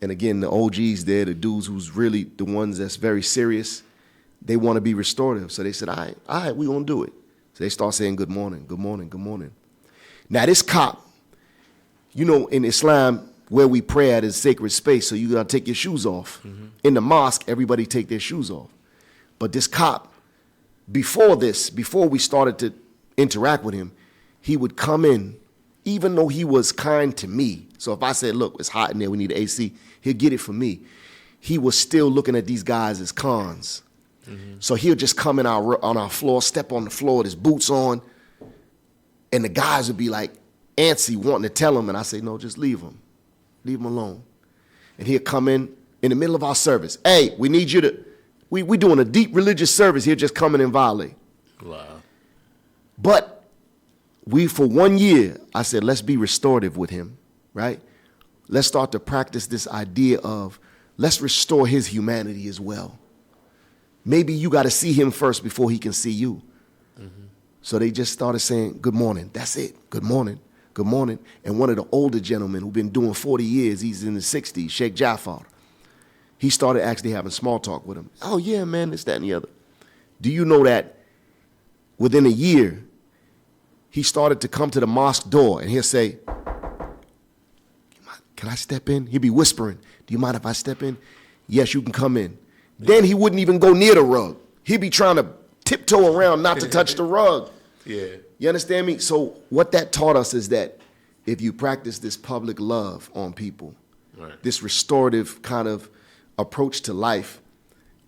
And again, the OGs there, the dudes who's really the ones that's very serious, they want to be restorative. So they said, all right, we gonna do it. So they start saying good morning, good morning, good morning. Now this cop, you know, in Islam, where we pray at is sacred space, so you gotta take your shoes off. In the mosque, everybody take their shoes off. But this cop, before we started to interact with him, he would come in, even though he was kind to me. So if I said, look, it's hot in there, we need AC, he'll get it for me. He was still looking at these guys as cons. So he'll just come in on our floor, step on the floor with his boots on, and the guys would be like antsy, wanting to tell him, and I say, no, just leave him. Leave him alone. And he'll come in the middle of our service. Hey, we need you to, we doing a deep religious service. He'll just come in and violate. Wow. But for 1 year, I said, let's be restorative with him, right? let's start to practice this idea of let's restore his humanity as well. Maybe you got to see him first before he can see you. So they just started saying, good morning. That's it. Good morning. Good morning. And one of the older gentlemen who've been doing 40 years, he's in his 60s, Sheikh Jafar, he started actually having small talk with him. Oh, yeah, man, this, that, and the other. Do you know that within a year, he started to come to the mosque door and he'll say, can I step in? He'll be whispering, do you mind if I step in? Yes, you can come in. Then he wouldn't even go near the rug. He'd be trying to tiptoe around not to touch the rug. Yeah. You understand me? So what that taught us is that if you practice this public love on people, right, this restorative kind of approach to life,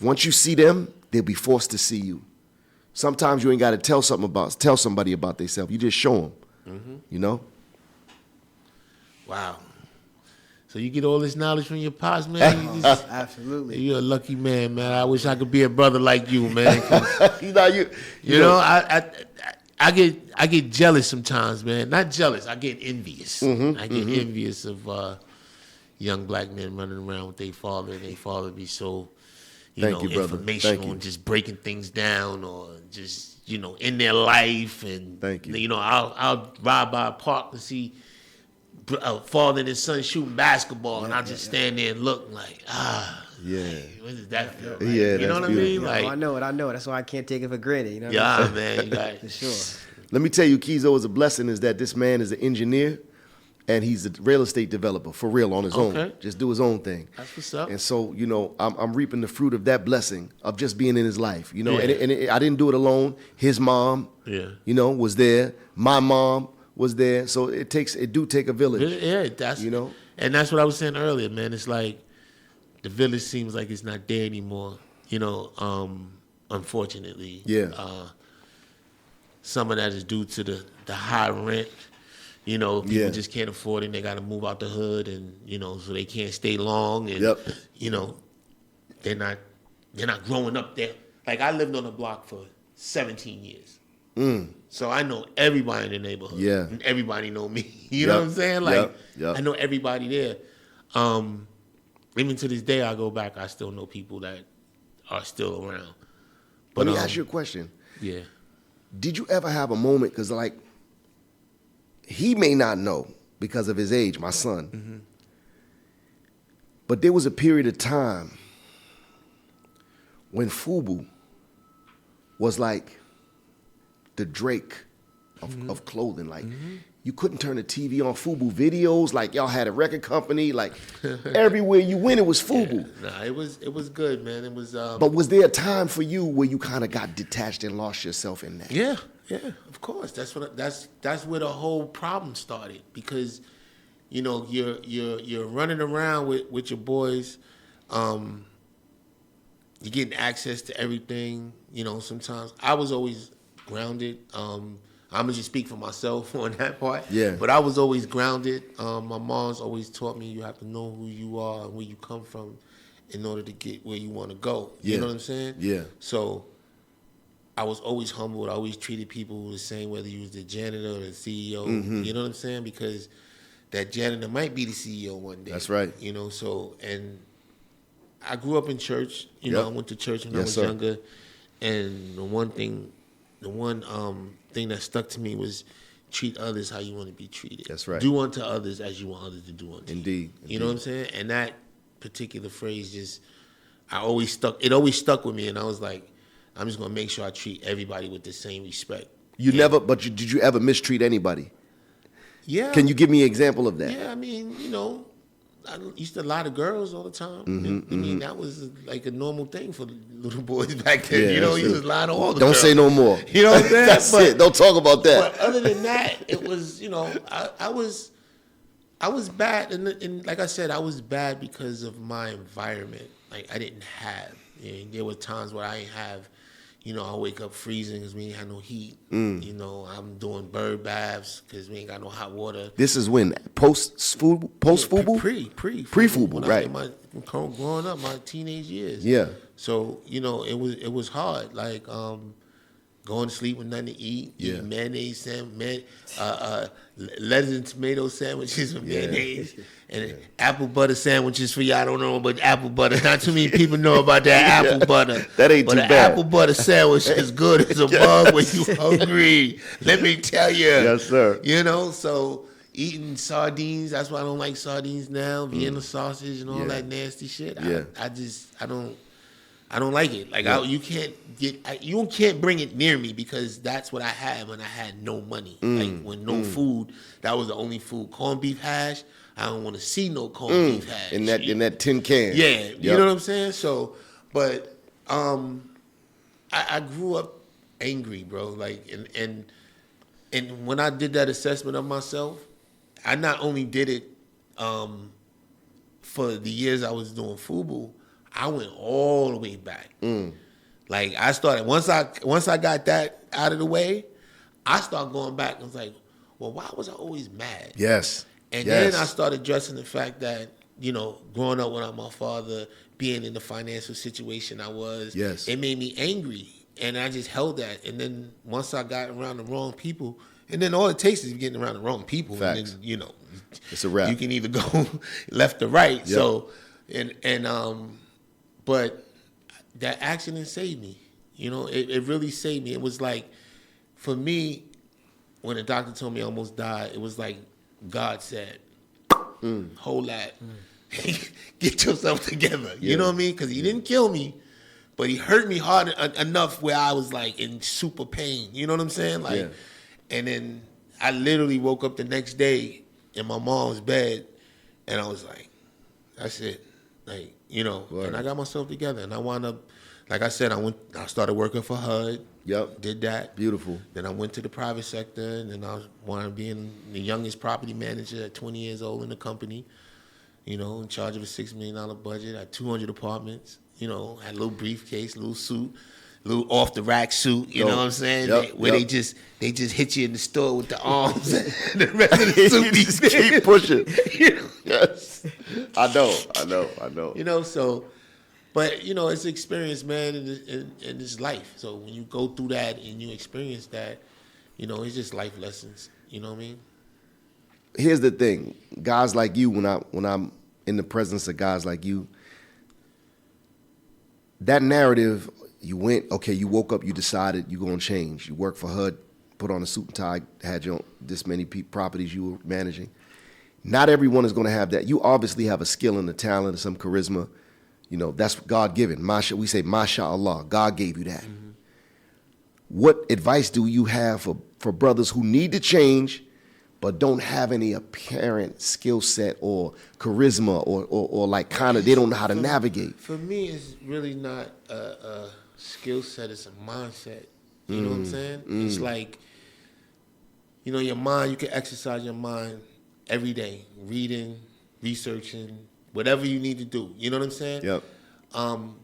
once you see them, they'll be forced to see you. Sometimes you ain't got to tell somebody about themselves. You just show them, you know? Wow. So you get all this knowledge from your pops, man? Absolutely. You're a lucky man, man. I wish I could be a brother like you, man. You know, I get jealous sometimes, man. Not jealous. I get envious. I get envious of young black men running around with their father, and their father be so, informational and just breaking things down, or just in their life. And I'll ride by a park and see father and his son shooting basketball, and I'll just stand there and look like, what does that feel like? Yeah, you know what I mean? Like, I know it. That's why I can't take it for granted. You know what I mean? Man, you got for sure. Let me tell you, Keeyzo, is a blessing is that this man is an engineer, and he's a real estate developer for real on his own. Just do his own thing. That's what's up. And so, I'm reaping the fruit of that blessing of just being in his life. And I didn't do it alone. His mom, was there. My mom was there. So it do take a village. Yeah, and that's what I was saying earlier, man. It's like the village seems like it's not there anymore. Unfortunately. Yeah. Some of that is due to the high rent. People just can't afford it, and they got to move out the hood, and so they can't stay long, and they're not growing up there. Like, I lived on the block for 17 years. So I know everybody in the neighborhood. Yeah. And everybody know me. You know what I'm saying? Like, I know everybody there. Even to this day, I go back, I still know people that are still around. But let me ask you a question. Yeah. Did you ever have a moment, because he may not know because of his age, my son, but there was a period of time when FUBU was like the Drake of clothing. Like, you couldn't turn the TV on, FUBU videos, like y'all had a record company, like everywhere you went, it was FUBU. Yeah, it was good, man. It was. But was there a time for you where you kind of got detached and lost yourself in that? Yeah, of course. That's where the whole problem started, because, you're running around with your boys, you're getting access to everything. Sometimes I was always grounded. I'm gonna just speak for myself on that part. Yeah. But I was always grounded. My mom's always taught me you have to know who you are and where you come from in order to get where you want to go. You know what I'm saying? Yeah. So I was always humbled. I always treated people the same, whether you was the janitor or the CEO. You know what I'm saying? Because that janitor might be the CEO one day. That's right. So, and I grew up in church. I went to church when I was younger. And the one thing that stuck to me was treat others how you want to be treated. That's right. Do unto others as you want others to do unto you. Indeed. You know what I'm saying? And that particular phrase it always stuck with me, and I was like, I'm just gonna make sure I treat everybody with the same respect. Did you ever mistreat anybody? Yeah. Can you give me an example of that? Yeah, I mean, I used to lie to girls all the time. I mean, that was like a normal thing for little boys back then. Yeah, you was lying to all the Don't girls. say no more. You know what I'm saying? That's it. Don't talk about that. But other than that, it was, I was bad. And like I said, I was bad because of my environment. Like, I didn't have. There were times where I didn't have, I wake up freezing because we ain't had no heat. I'm doing bird baths because we ain't got no hot water. This is when? Post-FUBU? Pre-FUBU, right. Growing up, my teenage years. Yeah. So, it was hard. Like, going to sleep with nothing to eat, eating mayonnaise sandwich, lettuce and tomato sandwiches with mayonnaise, and apple butter sandwiches for y'all don't know about apple butter. Not too many people know about that apple butter. That ain't too bad. But an apple butter sandwich is good as a bug when you hungry. Let me tell you. Yes, sir. You know, so eating sardines, that's why I don't like sardines now, Vienna sausage and all that nasty shit. I don't like it. Like you can't bring it near me because that's what I had when I had no money. Like when no food, that was the only food. Corned beef hash, I don't want to see no corned beef hash in that tin can. Yeah, you know what I'm saying. So, but I grew up angry, bro. Like and when I did that assessment of myself, I not only did it for the years I was doing FUBU. I went all the way back. Like I started once I got that out of the way, I started going back and was like, well, why was I always mad? Yes. And then I started addressing the fact that, you know, growing up without my father, being in the financial situation I was, it made me angry. And I just held that. And then once I got around the wrong people, and then all it takes is getting around the wrong people. Facts. And then, you know, it's a wrap. You can either go left or right. Yep. So but that accident saved me. You know, it really saved me. It was like, for me, when the doctor told me I almost died, it was like God said, hold that. Get yourself together. You know what I mean? Because he didn't kill me, but he hurt me hard enough where I was like in super pain. You know what I'm saying? Like, and then I literally woke up the next day in my mom's bed, and I was like, that's it. Like, you know, and I got myself together, and I wound up, like I said, I started working for HUD. Yep. Did that. Beautiful. Then I went to the private sector, and then I wound up being the youngest property manager at 20 years old in the company. You know, in charge of a $6 million budget, had 200 apartments. You know, had a little briefcase, little suit, little off the rack suit. You know what I'm saying? They just hit you in the store with the arms, and the rest of the suit just keep pushing. Yes, I know. You know, so, but you know, it's experience, man, in this life. So when you go through that and you experience that, you know, it's just life lessons. You know what I mean? Here's the thing, guys like you, when I'm in the presence of guys like you, that narrative, you woke up, you decided you're going to change. You work for HUD, put on a suit and tie, had your own, this many properties you were managing. Not everyone is going to have that. You obviously have a skill and a talent and some charisma. You know, that's God-given. We say, MashaAllah, God gave you that. Mm-hmm. What advice do you have for brothers who need to change but don't have any apparent skill set or charisma or like kind of, they don't know how to navigate? For me, it's really not a skill set, it's a mindset. You know what I'm saying? It's like, you know, your mind, you can exercise your mind every day, reading, researching, whatever you need to do. You know what I'm saying? Yep.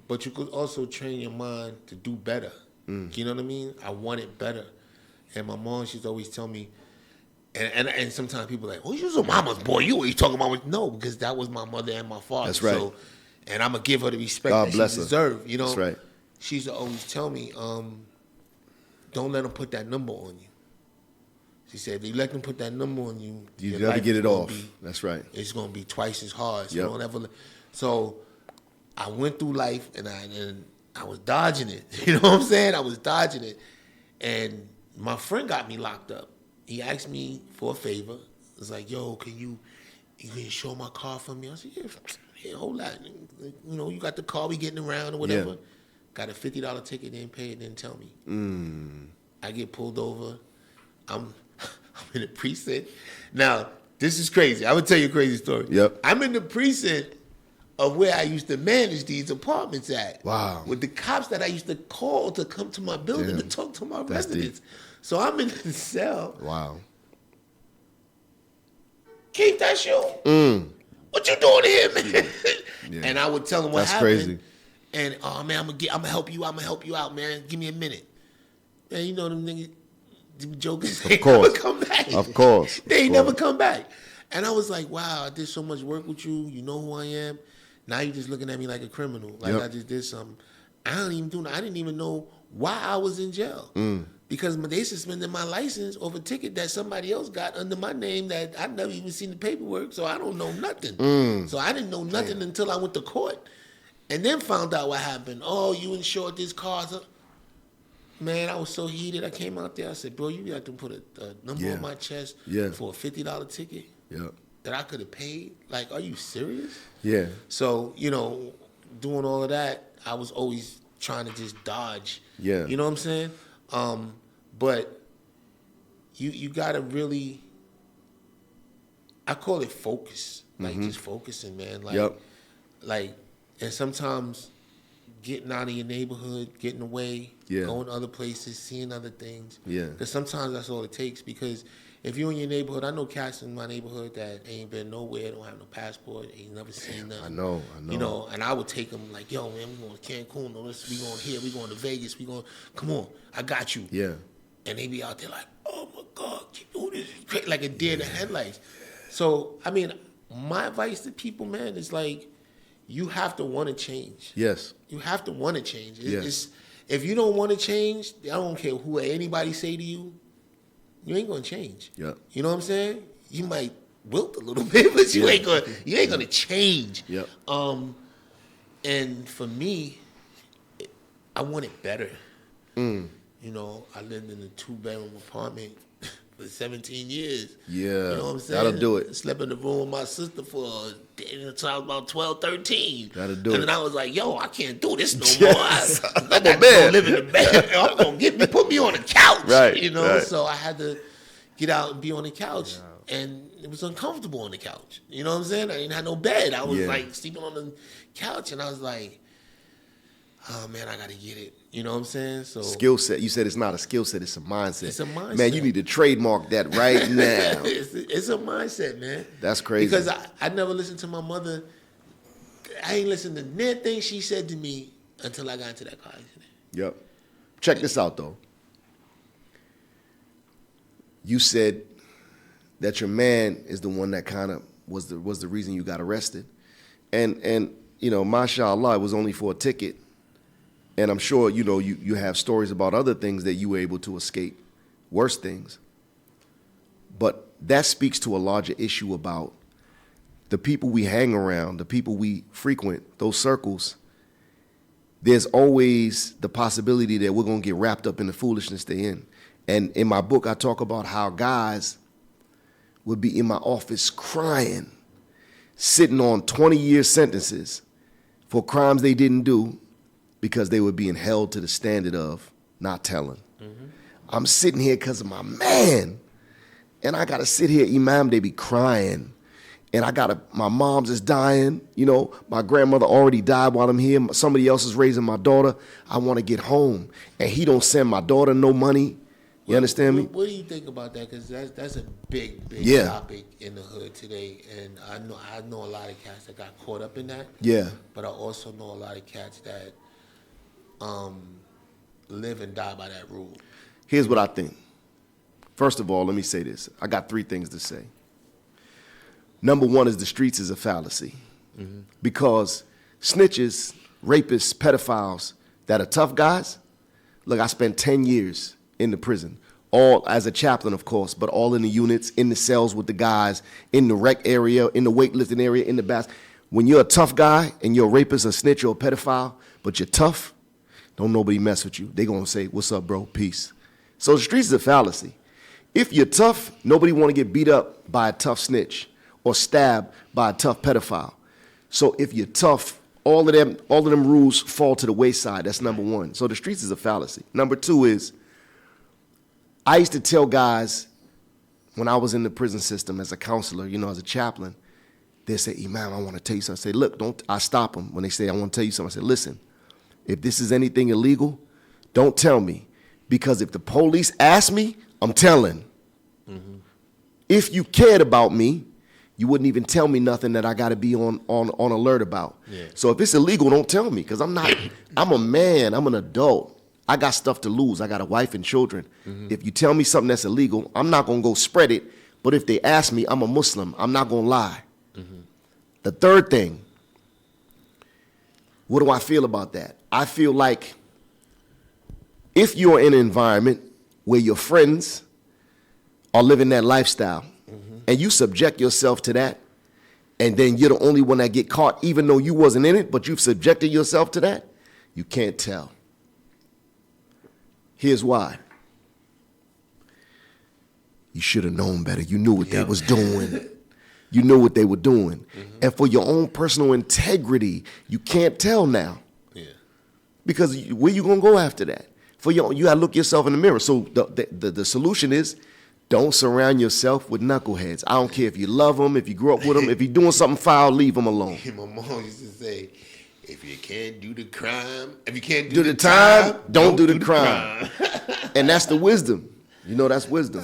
But you could also train your mind to do better. You know what I mean? I want it better. And my mom, she's always tell me, and sometimes people are like, oh, you're a mama's boy. You always talking about, no, because that was my mother and my father. That's right. So, and I'm going to give her the respect God that she bless her. deserves. You know? That's right. She used to always tell me, don't let them put that number on you. She said, if you let them put that number on you, you never get it off. That's right. It's going to be twice as hard. So don't ever. So I went through life, and I was dodging it. You know what I'm saying? I was dodging it. And my friend got me locked up. He asked me for a favor. It was like, yo, can you insure my car for me? I said, yeah, hold that. You know, you got the car, we getting around or whatever. Yeah. Got a $50 ticket, didn't pay it, didn't tell me. I get pulled over. I'm in the precinct. Now, this is crazy. I would tell you a crazy story. Yep. I'm in the precinct of where I used to manage these apartments at. Wow. With the cops that I used to call to come to my building to talk to my residents. Deep. So I'm in the cell. Wow. Keep that shoe. What you doing here, man? Yeah. And I would tell him what happened. That's crazy. And man, I'm gonna help you. I'm gonna help you out, man. Give me a minute. Man, you know them niggas, them jokers. They never come back. Of course. They ain't never come back. And I was like, wow, I did so much work with you. You know who I am. Now you're just looking at me like a criminal, like I just did something. I didn't even know why I was in jail. Because they suspended my license over a ticket that somebody else got under my name that I never even seen the paperwork, so I don't know nothing. So I didn't know nothing until I went to court and then found out what happened. Oh, you insured this car. So, man, I was so heated. I came out there. I said, bro, you got to put a number on my chest for a $50 ticket that I could have paid? Like, are you serious? Yeah. So, you know, doing all of that, I was always trying to just dodge. Yeah. You know what I'm saying? But you gotta really, I call it focus. Like just focusing, man. Like, like, and sometimes getting out of your neighborhood, getting away, going to other places, seeing other things. Yeah. Because sometimes that's all it takes. Because if you're in your neighborhood, I know cats in my neighborhood that ain't been nowhere, don't have no passport, ain't never seen nothing. I know. You know, and I would take them like, yo, man, we going to Cancun, we going here, we going to Vegas, we going, come on, I got you. Yeah. And they be out there like, oh my God, keep doing this, like a deer in the headlights. So, I mean, my advice to people, man, is like, you have to want to change. Yes. You have to want to change. It's, if you don't want to change, I don't care who anybody say to you, you ain't gonna change. Yeah. You know what I'm saying? You might wilt a little bit, but you ain't gonna change. Yep. And for me, I want it better. You know, I lived in a 2-bedroom apartment for 17 years. Yeah. You know what I'm saying? That'll do it. Slept in the room with my sister until I was about 12, 13. That'll do it. And then I was like, yo, I can't do this no more. I'm a man. Live in the bed. I'm gonna put me on the couch. Right. You know, so I had to get out and be on the couch. And it was uncomfortable on the couch. You know what I'm saying? I didn't have no bed. I was like sleeping on the couch, and I was like, oh man, I gotta get it. You know what I'm saying? So skill set. You said it's not a skill set; it's a mindset. It's a mindset. Man, you need to trademark that right now. It's a mindset, man. That's crazy. Because I never listened to my mother. I ain't listened to nothing she said to me until I got into that car accident. Yep. Check this out, though. You said that your man is the one that kind of was the reason you got arrested, and you know, mashallah, it was only for a ticket. And I'm sure, you know, you have stories about other things that you were able to escape, worse things. But that speaks to a larger issue about the people we hang around, the people we frequent, those circles. There's always the possibility that we're going to get wrapped up in the foolishness they're in. And in my book, I talk about how guys would be in my office crying, sitting on 20-year sentences for crimes they didn't do, because they were being held to the standard of not telling. I'm sitting here because of my man. And I got to sit here, Imam, they be crying. And my mom's is dying. You know, my grandmother already died while I'm here. Somebody else is raising my daughter. I want to get home. And he don't send my daughter no money. You understand me? What do you think about that? Because that's a big topic in the hood today. And I know a lot of cats that got caught up in that. Yeah. But I also know a lot of cats that live and die by that rule. Here's what I think. First of all, let me say this. I got 3 things to say. Number 1 is the streets is a fallacy. Because snitches, rapists, pedophiles that are tough guys, look, I spent 10 years in the prison, all as a chaplain, of course, but all in the units, in the cells with the guys, in the rec area, in the weightlifting area, in the baths. When you're a tough guy and you're a rapist, a snitch, or a pedophile, but you're tough, don't nobody mess with you. They gonna say, what's up, bro? Peace. So the streets is a fallacy. If you're tough, nobody wanna get beat up by a tough snitch or stabbed by a tough pedophile. So if you're tough, all of them rules fall to the wayside. That's number 1. So the streets is a fallacy. Number 2 is, I used to tell guys when I was in the prison system as a counselor, you know, as a chaplain, they say, Imam, I want to tell you something. I say, look, I stop them when they say, I want to tell you something. I say, listen, if this is anything illegal, don't tell me. Because if the police ask me, I'm telling. If you cared about me, you wouldn't even tell me nothing that I got to be on alert about. Yeah. So if it's illegal, don't tell me, because I'm a man, I'm an adult. I got stuff to lose. I got a wife and children. If you tell me something that's illegal, I'm not going to go spread it. But if they ask me, I'm a Muslim. I'm not going to lie. The third thing, what do I feel about that? I feel like if you're in an environment where your friends are living that lifestyle and you subject yourself to that, and then you're the only one that get caught, even though you wasn't in it, but you've subjected yourself to that, you can't tell. Here's why. You should have known better. You knew what they was doing. You knew what they were doing. And for your own personal integrity, you can't tell now. Yeah. Because where you gonna go after that? You gotta look yourself in the mirror. So the solution is, don't surround yourself with knuckleheads. I don't care if you love them, if you grew up with them, if you're doing something foul, leave them alone. My mom used to say, if you can't do the crime, if you can't Do the time, don't do the crime. And that's the wisdom. You know, that's wisdom.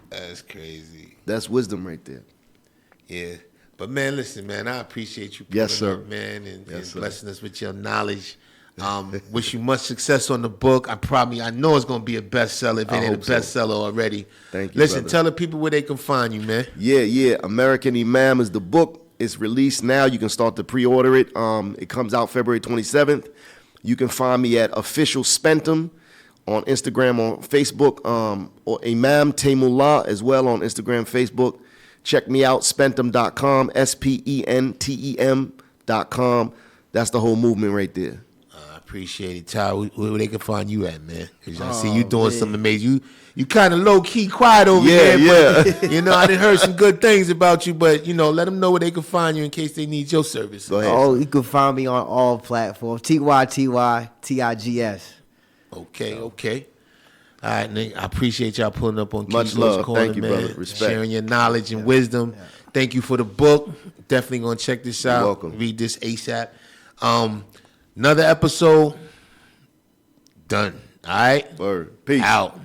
That's crazy. That's wisdom right there. Yeah. But, man, listen, man, I appreciate you Yes, sir. up, man, and Yes, blessing us with your knowledge. Wish you much success on the book. I know it's going to be a bestseller if it ain't a bestseller already. Thank you, Listen, brother. tell the people where they can find you, man. Yeah. American Imam is the book. It's released now. You can start to pre-order it. It comes out February 27th. You can find me at Official Spentum on Instagram, on Facebook, or Imam Taymullah as well on Instagram, Facebook. Check me out, spentum.com, SPENTEM.com. That's the whole movement right there. I appreciate it, Ty. Where they can find you at, man? Because I see you doing something amazing. You kind of low-key quiet over there. But, I done heard some good things about you, but, let them know where they can find you in case they need your service. Go ahead. Oh, you can find me on all platforms. TYTYTIGS. Okay. All right, Nick. I appreciate y'all pulling up on Much Keeyzo's love. Corner, Thank you, man. brother. Respect. Sharing your knowledge and wisdom. Yeah. Thank you for the book. Definitely gonna check this out. You're welcome. Read this ASAP. Another episode done. All right. Word. Peace. Out.